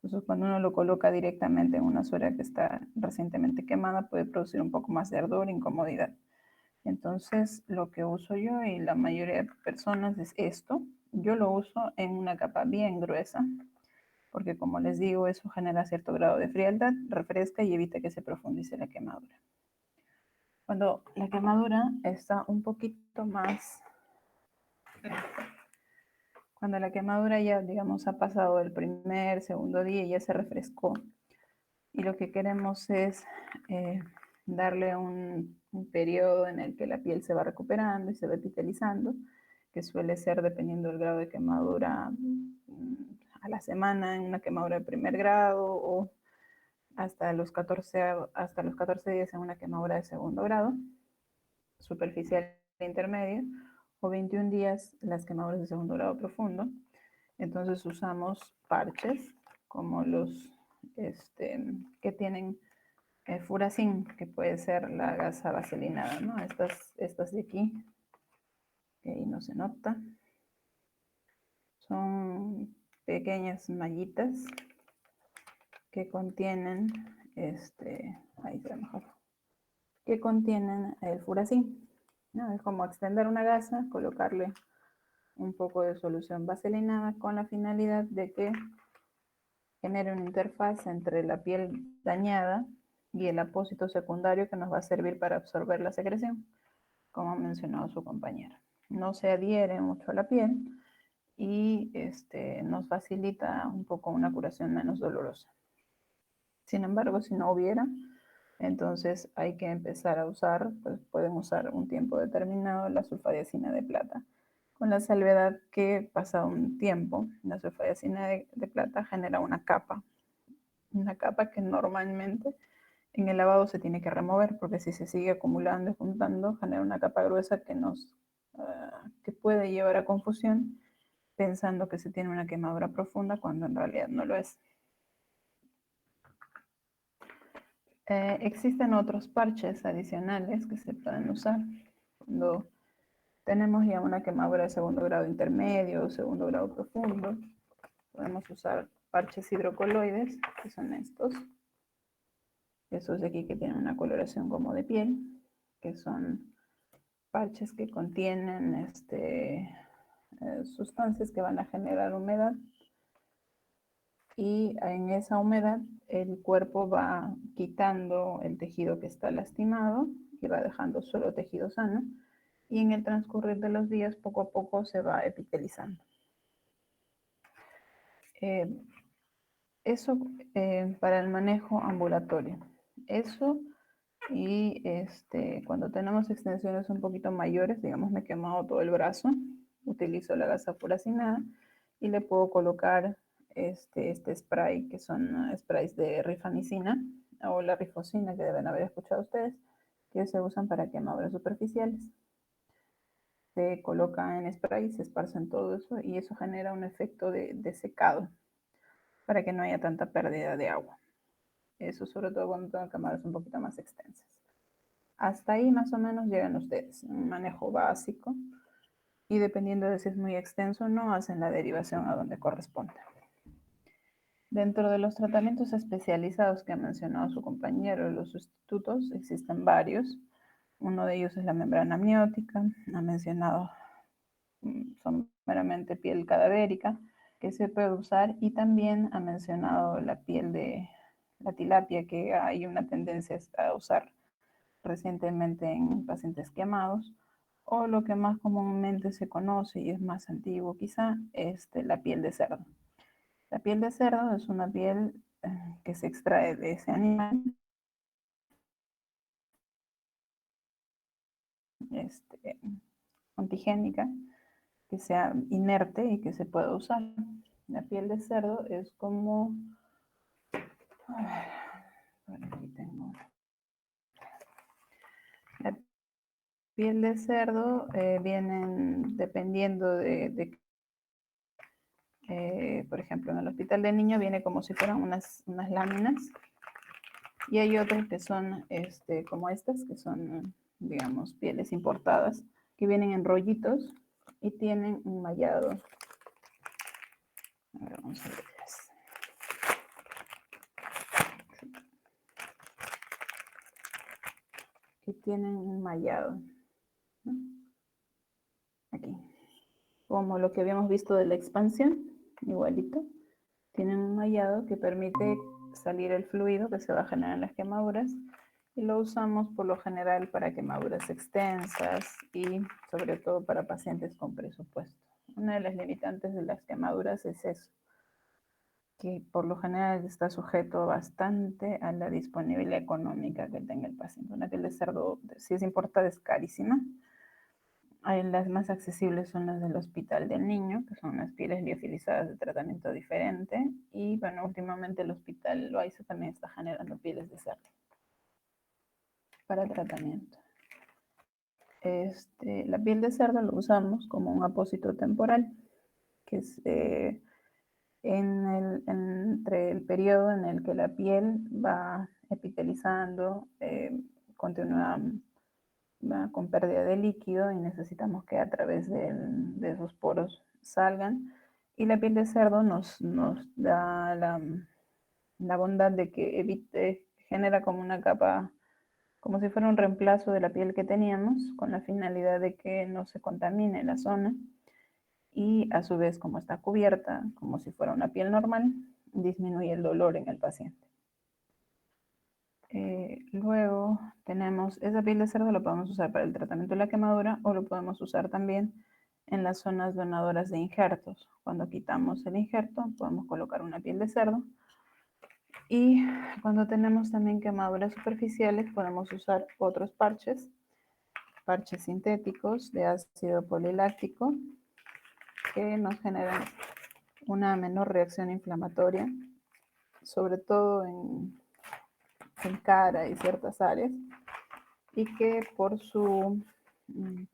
Entonces, cuando uno lo coloca directamente en una zona que está recientemente quemada, puede producir un poco más de ardor e incomodidad. Entonces, lo que uso yo y la mayoría de personas es esto. Yo lo uso en una capa bien gruesa, porque como les digo, eso genera cierto grado de frialdad, refresca y evita que se profundice la quemadura. Cuando la quemadura está un poquito más... Cuando la quemadura ya, digamos, ha pasado el primer, segundo día y ya se refrescó, y lo que queremos es darle un periodo en el que la piel se va recuperando y se va epitelizando, que suele ser dependiendo del grado de quemadura a la semana en una quemadura de primer grado o hasta los 14 días en una quemadura de segundo grado, superficial e intermedio, o 21 días las quemaduras de segundo grado profundo. Entonces usamos parches como los que tienen furacin, que puede ser la gasa vaselinada, ¿no? Estas de aquí, que ahí no se nota, son pequeñas mallitas que contienen, ahí se ve mejor, que contienen el furacin, ¿no? Es como extender una gasa, colocarle un poco de solución vaselinada con la finalidad de que genere una interfaz entre la piel dañada y el apósito secundario que nos va a servir para absorber la secreción, como ha mencionado su compañera. No se adhiere mucho a la piel y nos facilita un poco una curación menos dolorosa. Sin embargo, si no hubiera, entonces hay que empezar a usar, pues pueden usar un tiempo determinado la sulfadiazina de plata, con la salvedad que pasado un tiempo, la sulfadiazina de plata genera una capa que normalmente en el lavado se tiene que remover, porque si se sigue acumulando y juntando, genera una capa gruesa que puede llevar a confusión, pensando que se tiene una quemadura profunda cuando en realidad no lo es. Existen otros parches adicionales que se pueden usar cuando tenemos ya una quemadura de segundo grado intermedio o segundo grado profundo. Podemos usar parches hidrocoloides, que son estos de aquí que tienen una coloración como de piel, que son parches que contienen sustancias que van a generar humedad, y en esa humedad el cuerpo va quitando el tejido que está lastimado y va dejando solo tejido sano, y en el transcurrir de los días poco a poco se va epitelizando. Eso para el manejo ambulatorio. Eso y cuando tenemos extensiones un poquito mayores, digamos me he quemado todo el brazo, utilizo la gasa furacinada y le puedo colocar este spray, que son sprays de rifamicina o la rifocina, que deben haber escuchado ustedes, que se usan para quemaduras superficiales. se coloca en spray, se esparce en todo eso y eso genera un efecto de secado para que no haya tanta pérdida de agua. Eso sobre todo cuando tengan cámaras un poquito más extensas. Hasta ahí más o menos llegan ustedes, un manejo básico y dependiendo de si es muy extenso o no, hacen la derivación a donde corresponda. Dentro de los tratamientos especializados que ha mencionado su compañero, los sustitutos, existen varios. Uno de ellos es la membrana amniótica, ha mencionado someramente piel cadavérica, que se puede usar, y también ha mencionado la piel de la tilapia, que hay una tendencia a usar recientemente en pacientes quemados, o lo que más comúnmente se conoce y es más antiguo quizá, es la piel de cerdo. La piel de cerdo es una piel que se extrae de ese animal, antigénica, que sea inerte y que se pueda usar. La piel de cerdo es como... Por aquí tengo. La piel de cerdo vienen dependiendo por ejemplo, en el hospital de niños viene como si fueran unas láminas y hay otras que son como estas, que son, digamos, pieles importadas, que vienen en rollitos y tienen un mallado. A ver, vamos a verlas. Que tienen un mallado, ¿no? Aquí, como lo que habíamos visto de la expansión, igualito, tienen un mallado que permite salir el fluido que se va a generar en las quemaduras y lo usamos por lo general para quemaduras extensas y sobre todo para pacientes con presupuesto. Una de las limitantes de las quemaduras es eso, que por lo general está sujeto bastante a la disponibilidad económica que tenga el paciente. Una piel de cerdo, si es importada, es carísima. Las más accesibles son las del Hospital del Niño, que son unas pieles liofilizadas de tratamiento diferente. Y bueno, últimamente el Hospital Loaiza también está generando pieles de cerdo para tratamiento. La piel de cerdo lo usamos como un apósito temporal, que es entre el periodo en el que la piel va epitelizando, continúa va con pérdida de líquido y necesitamos que a través de esos poros salgan. Y la piel de cerdo nos da la bondad de que genera como una capa, como si fuera un reemplazo de la piel que teníamos, con la finalidad de que no se contamine la zona. Y a su vez, como está cubierta, como si fuera una piel normal, disminuye el dolor en el paciente. Luego tenemos esa piel de cerdo, lo podemos usar para el tratamiento de la quemadura o lo podemos usar también en las zonas donadoras de injertos. Cuando quitamos el injerto, podemos colocar una piel de cerdo. Y cuando tenemos también quemaduras superficiales, podemos usar otros parches sintéticos de ácido poliláctico que nos generan una menor reacción inflamatoria, sobre todo en cara y ciertas áreas, y que por su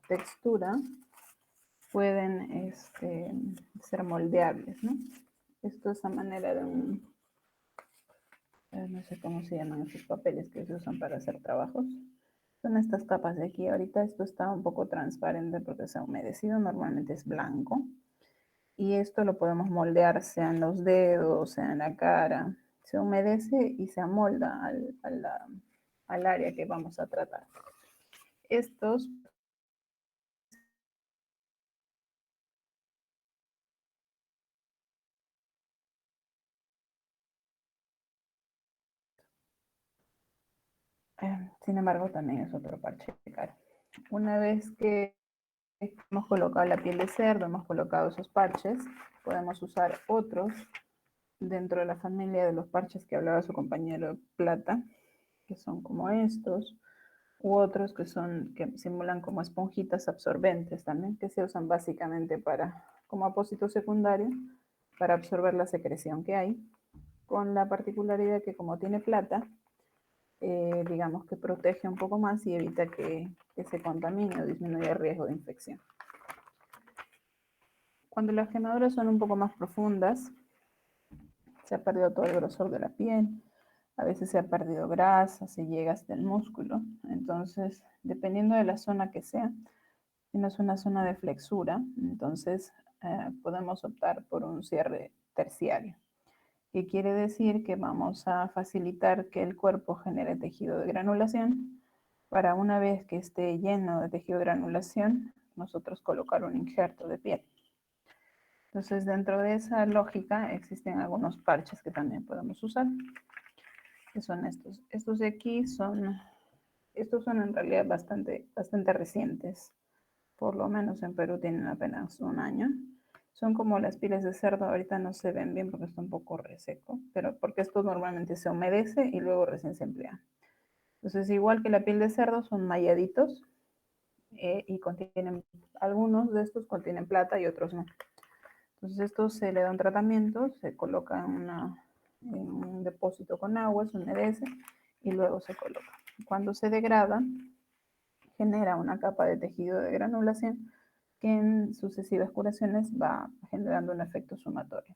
textura pueden ser moldeables, ¿no? Esto es a manera de no sé cómo se llaman esos papeles que se usan para hacer trabajos. Son estas capas de aquí. Ahorita esto está un poco transparente porque se ha humedecido, normalmente es blanco. Y esto lo podemos moldear, sea en los dedos, sea en la cara. Se humedece y se amolda al área que vamos a tratar. Estos sin embargo, también es otro parche de cara. Una vez que hemos colocado la piel de cerdo, hemos colocado esos parches, podemos usar otros dentro de la familia de los parches que hablaba su compañero Plata, que son como estos, u otros que simulan como esponjitas absorbentes también, que se usan básicamente como apósito secundario para absorber la secreción que hay, con la particularidad que como tiene plata, digamos que protege un poco más y evita que se contamine o disminuya el riesgo de infección. Cuando las quemaduras son un poco más profundas, se ha perdido todo el grosor de la piel, a veces se ha perdido grasa, se llega hasta el músculo. Entonces, dependiendo de la zona que sea, si no es una zona de flexura, entonces podemos optar por un cierre terciario, que quiere decir que vamos a facilitar que el cuerpo genere tejido de granulación para una vez que esté lleno de tejido de granulación, nosotros colocar un injerto de piel. Entonces, dentro de esa lógica existen algunos parches que también podemos usar, que son estos. Estos de aquí estos son en realidad bastante recientes. Por lo menos en Perú tienen apenas un año. Son como las pieles de cerdo, ahorita no se ven bien porque está un poco reseco, pero porque esto normalmente se humedece y luego recién se emplea. Entonces, igual que la piel de cerdo, son malladitos y contienen, algunos de estos contienen plata y otros no. Entonces, esto se le da un tratamiento, se coloca en un depósito con agua, se humedece y luego se coloca. Cuando se degrada, genera una capa de tejido de granulación que en sucesivas curaciones va generando un efecto sumatorio.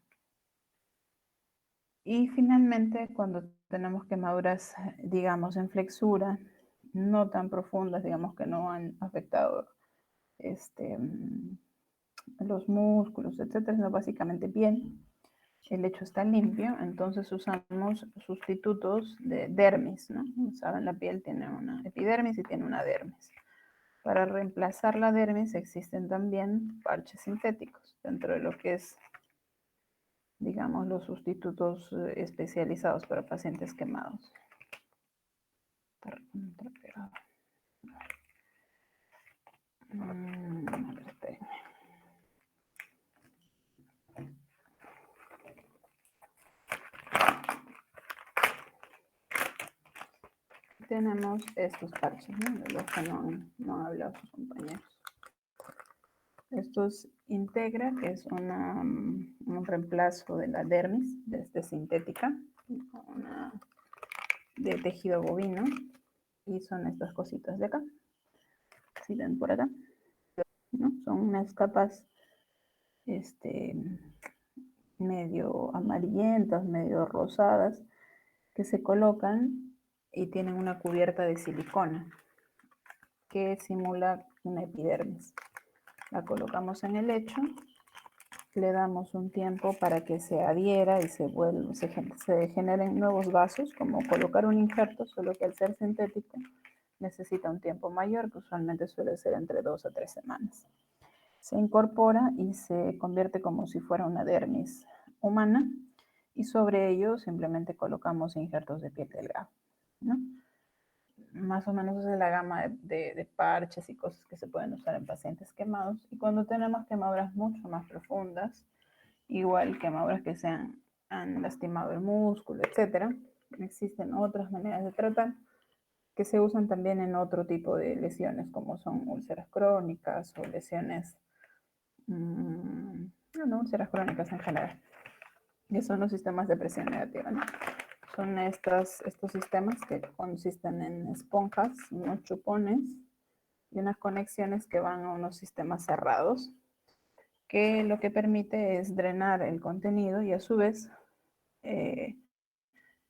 Y finalmente, cuando tenemos quemaduras, digamos, en flexura, no tan profundas, digamos que no han afectado los músculos, etcétera, sino básicamente piel, el lecho está limpio, entonces usamos sustitutos de dermis, ¿no? Saben, la piel tiene una epidermis y tiene una dermis. Para reemplazar la dermis existen también parches sintéticos dentro de lo que es, digamos, los sustitutos especializados para pacientes quemados. A ver, espérenme. Tenemos estos parches, ¿no? De los que no han hablado sus compañeros. Esto es Integra, que es un reemplazo de la dermis, desde sintética, de tejido bovino, y son estas cositas de acá, si ven por acá, ¿no? Son unas capas medio amarillentas, medio rosadas, que se colocan y tienen una cubierta de silicona que simula una epidermis. La colocamos en el lecho, le damos un tiempo para que se adhiera y se generen nuevos vasos, como colocar un injerto, solo que al ser sintético necesita un tiempo mayor, que usualmente suele ser entre 2 a 3 semanas. Se incorpora y se convierte como si fuera una dermis humana, y sobre ello simplemente colocamos injertos de piel delgada, ¿no? Más o menos esa es la gama de parches y cosas que se pueden usar en pacientes quemados. Y cuando tenemos quemaduras mucho más profundas, igual quemaduras que han lastimado el músculo, etcétera, existen otras maneras de tratar que se usan también en otro tipo de lesiones, como son úlceras crónicas o lesiones, úlceras crónicas en general, que son los sistemas de presión negativa, ¿no? Son estos sistemas que consisten en esponjas, unos chupones y unas conexiones que van a unos sistemas cerrados, que lo que permite es drenar el contenido y a su vez,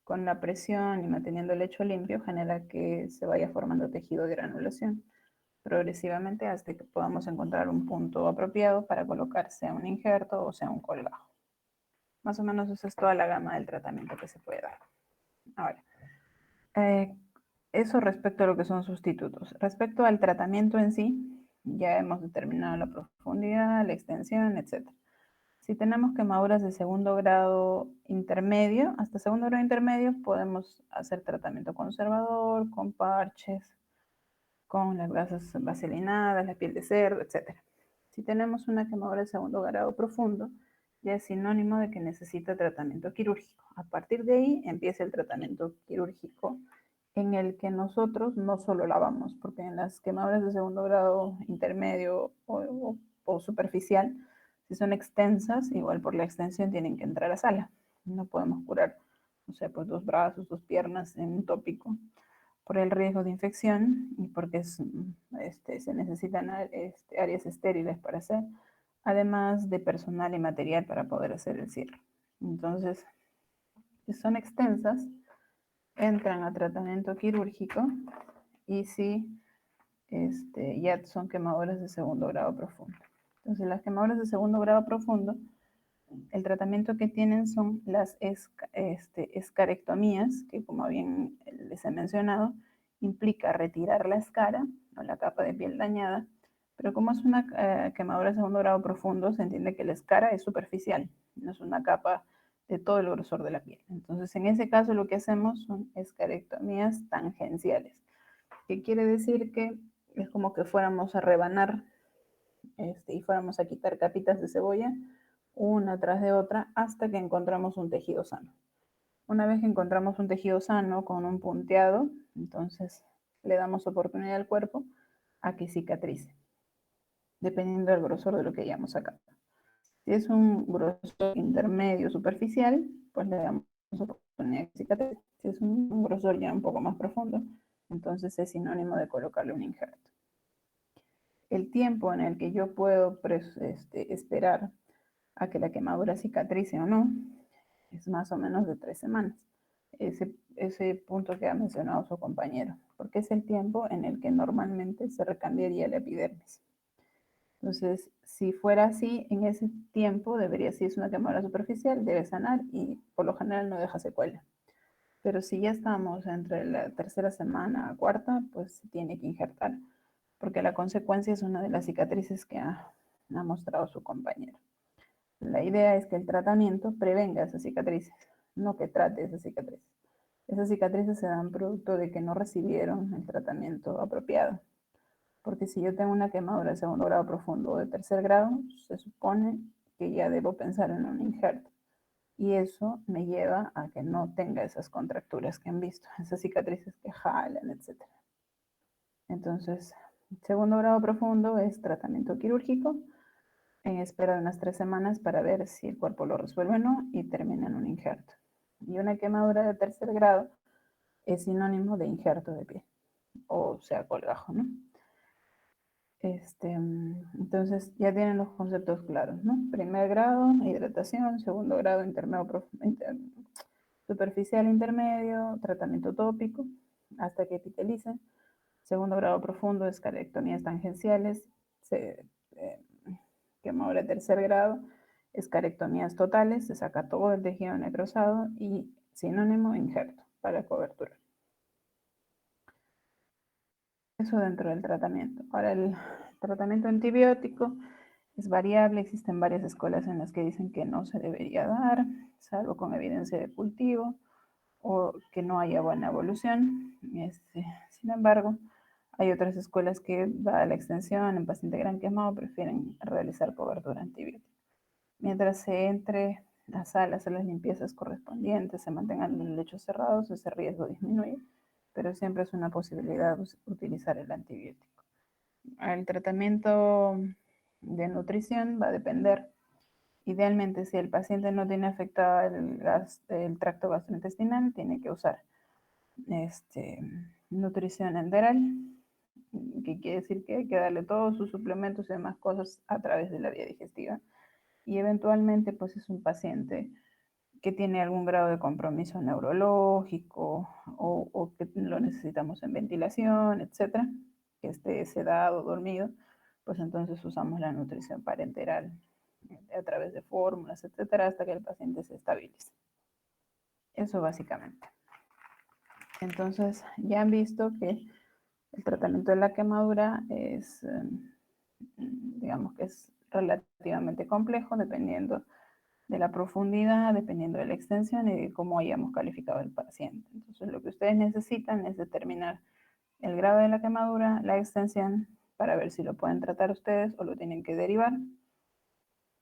con la presión y manteniendo el lecho limpio, genera que se vaya formando tejido de granulación progresivamente hasta que podamos encontrar un punto apropiado para colocar sea un injerto o sea un colgajo. Más o menos esa es toda la gama del tratamiento que se puede dar. Ahora, eso respecto a lo que son sustitutos. Respecto al tratamiento en sí, ya hemos determinado la profundidad, la extensión, etc. Si tenemos quemaduras de segundo grado intermedio, hasta segundo grado intermedio podemos hacer tratamiento conservador, con parches, con las gasas vaselinadas, la piel de cerdo, etc. Si tenemos una quemadura de segundo grado profundo, ya es sinónimo de que necesita tratamiento quirúrgico. A partir de ahí empieza el tratamiento quirúrgico, en el que nosotros no solo lavamos, porque en las quemaduras de segundo grado intermedio o superficial, si son extensas, igual por la extensión tienen que entrar a sala. No podemos curar, o sea, pues 2 brazos, 2 piernas en un tópico por el riesgo de infección y porque se necesitan áreas estériles para hacer. además de personal y material para poder hacer el cierre. Entonces, si son extensas, entran a tratamiento quirúrgico y si ya son quemaduras de segundo grado profundo. Entonces, las quemaduras de segundo grado profundo, el tratamiento que tienen son las escarectomías, que como bien les he mencionado, implica retirar la escara o la capa de piel dañada, pero como es una quemadura de segundo grado profundo, se entiende que la escara es superficial, no es una capa de todo el grosor de la piel. Entonces, en ese caso lo que hacemos son escarectomías tangenciales, que quiere decir que es como que fuéramos a rebanar y fuéramos a quitar capitas de cebolla una tras de otra hasta que encontramos un tejido sano. Una vez que encontramos un tejido sano con un punteado, entonces le damos oportunidad al cuerpo a que cicatrice, dependiendo del grosor de lo que hayamos sacado. Si es un grosor intermedio superficial, pues le damos oportunidad de que cicatrice. Si es un grosor ya un poco más profundo, entonces es sinónimo de colocarle un injerto. El tiempo en el que yo puedo esperar a que la quemadura cicatrice o no es más o menos de 3 semanas. Ese punto que ha mencionado su compañero, porque es el tiempo en el que normalmente se recambiaría la epidermis. Entonces, si fuera así, en ese tiempo debería, si es una quemadura superficial, debe sanar y por lo general no deja secuela. Pero si ya estamos entre la tercera semana a cuarta, pues se tiene que injertar, porque la consecuencia es una de las cicatrices que ha mostrado su compañero. La idea es que el tratamiento prevenga esas cicatrices, no que trate esas cicatrices. Esas cicatrices se dan producto de que no recibieron el tratamiento apropiado. Porque si yo tengo una quemadura de segundo grado profundo o de tercer grado, se supone que ya debo pensar en un injerto. Y eso me lleva a que no tenga esas contracturas que han visto, esas cicatrices que jalan, etc. Entonces, segundo grado profundo es tratamiento quirúrgico en espera de unas 3 semanas para ver si el cuerpo lo resuelve o no y termina en un injerto. Y una quemadura de tercer grado es sinónimo de injerto de piel, o sea, colgajo, ¿no? Entonces ya tienen los conceptos claros, ¿no? Primer grado, hidratación; segundo grado, superficial intermedio, tratamiento tópico, hasta que epitelicen; segundo grado profundo, escarectomías tangenciales; quemadura de tercer grado, escarectomías totales, se saca todo el tejido necrosado; y sinónimo, injerto para cobertura. Eso dentro del tratamiento. Ahora, el tratamiento antibiótico es variable. Existen varias escuelas en las que dicen que no se debería dar, salvo con evidencia de cultivo o que no haya buena evolución. Sin embargo, hay otras escuelas que, dada la extensión en paciente gran quemado, prefieren realizar cobertura antibiótica. Mientras se entre a salas, a las limpiezas correspondientes, se mantengan los lechos cerrados, ese riesgo disminuye, pero siempre es una posibilidad utilizar el antibiótico. El tratamiento de nutrición va a depender. Idealmente, si el paciente no tiene afectado el tracto gastrointestinal, tiene que usar nutrición enteral, que quiere decir que hay que darle todos sus suplementos y demás cosas a través de la vía digestiva. Y eventualmente, pues es un paciente que tiene algún grado de compromiso neurológico o que lo necesitamos en ventilación, etcétera, que esté sedado, dormido, pues entonces usamos la nutrición parenteral a través de fórmulas, etcétera, hasta que el paciente se estabilice. Eso básicamente. Entonces, ya han visto que el tratamiento de la quemadura es, digamos que es relativamente complejo, dependiendo de la profundidad, dependiendo de la extensión y de cómo hayamos calificado el paciente. Entonces, lo que ustedes necesitan es determinar el grado de la quemadura, la extensión, para ver si lo pueden tratar ustedes o lo tienen que derivar.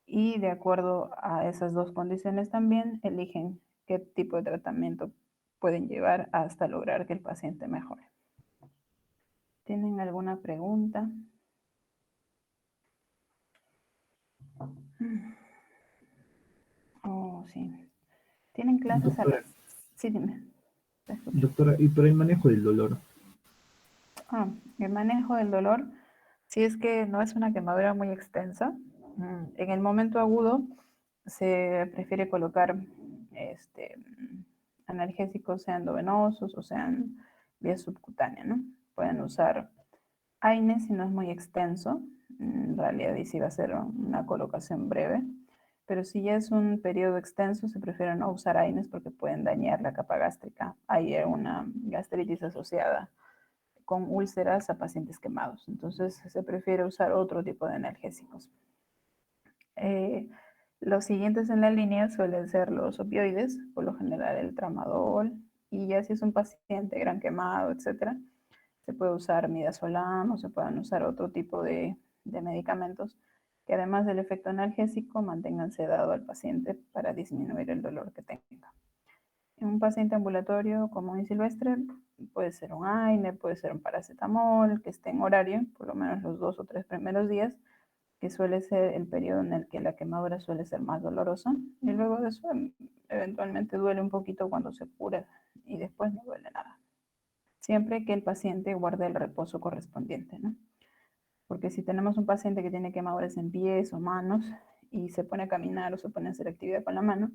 Y de acuerdo a esas dos condiciones también, eligen qué tipo de tratamiento pueden llevar hasta lograr que el paciente mejore. ¿Tienen alguna pregunta? Oh, sí. ¿Tienen clases a Doctora, las...? Sí, dime. doctora, y por el manejo del dolor. El manejo del dolor, si es que no es una quemadura muy extensa, En el momento agudo se prefiere colocar analgésicos, sean endovenosos o sean vía subcutánea, ¿no? Pueden usar AINES si no es muy extenso. En realidad, y si va a ser una colocación breve. Pero si ya es un periodo extenso, se prefiere no usar AINES porque pueden dañar la capa gástrica. Hay una gastritis asociada con úlceras a pacientes quemados. Entonces, se prefiere usar otro tipo de analgésicos. Los siguientes en la línea suelen ser los opioides, por lo general el tramadol, y ya si es un paciente gran quemado, etcétera, se puede usar midazolam o se pueden usar otro tipo de medicamentos que además del efecto analgésico mantengan sedado al paciente para disminuir el dolor que tenga. En un paciente ambulatorio común y silvestre puede ser un AINE, puede ser un paracetamol que esté en horario, por lo menos los 2 o 3 primeros días, que suele ser el periodo en el que la quemadura suele ser más dolorosa, y luego de eso eventualmente duele un poquito cuando se cura y después no duele nada. Siempre que el paciente guarde el reposo correspondiente, ¿no? Porque si tenemos un paciente que tiene quemaduras en pies o manos y se pone a caminar o se pone a hacer actividad con la mano,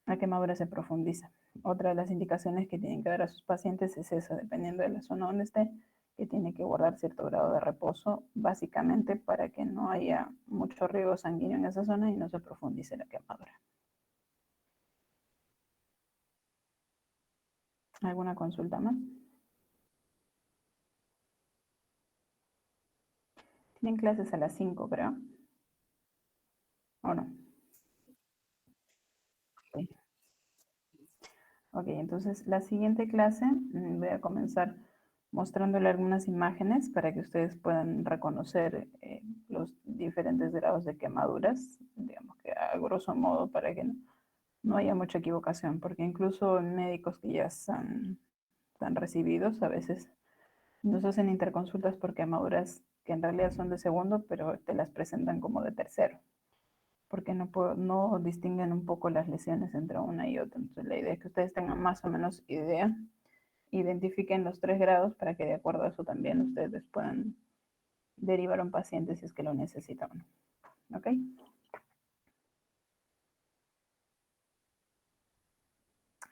la quemadura se profundiza. Otra de las indicaciones que tienen que dar a sus pacientes es esa, dependiendo de la zona donde esté, que tiene que guardar cierto grado de reposo, básicamente para que no haya mucho riego sanguíneo en esa zona y no se profundice la quemadura. ¿Alguna consulta más? Tienen clases a las 5, creo. ¿O no? Ok. Ok, entonces la siguiente clase voy a comenzar mostrándole algunas imágenes para que ustedes puedan reconocer los diferentes grados de quemaduras, digamos que a grosso modo para que no haya mucha equivocación, porque incluso médicos que ya están recibidos a veces nos hacen interconsultas por quemaduras que en realidad son de segundo, pero te las presentan como de tercero, porque no distinguen un poco las lesiones entre una y otra. Entonces la idea es que ustedes tengan más o menos idea, identifiquen los 3 grados para que de acuerdo a eso también ustedes puedan derivar a un paciente si es que lo necesitan. ¿Ok?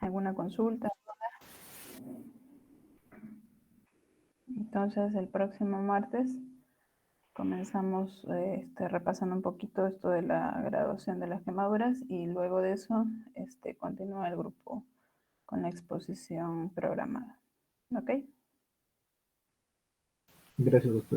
¿Alguna consulta? Entonces el próximo martes comenzamos repasando un poquito esto de la graduación de las quemaduras y luego de eso continúa el grupo con la exposición programada. ¿Ok? Gracias, doctor.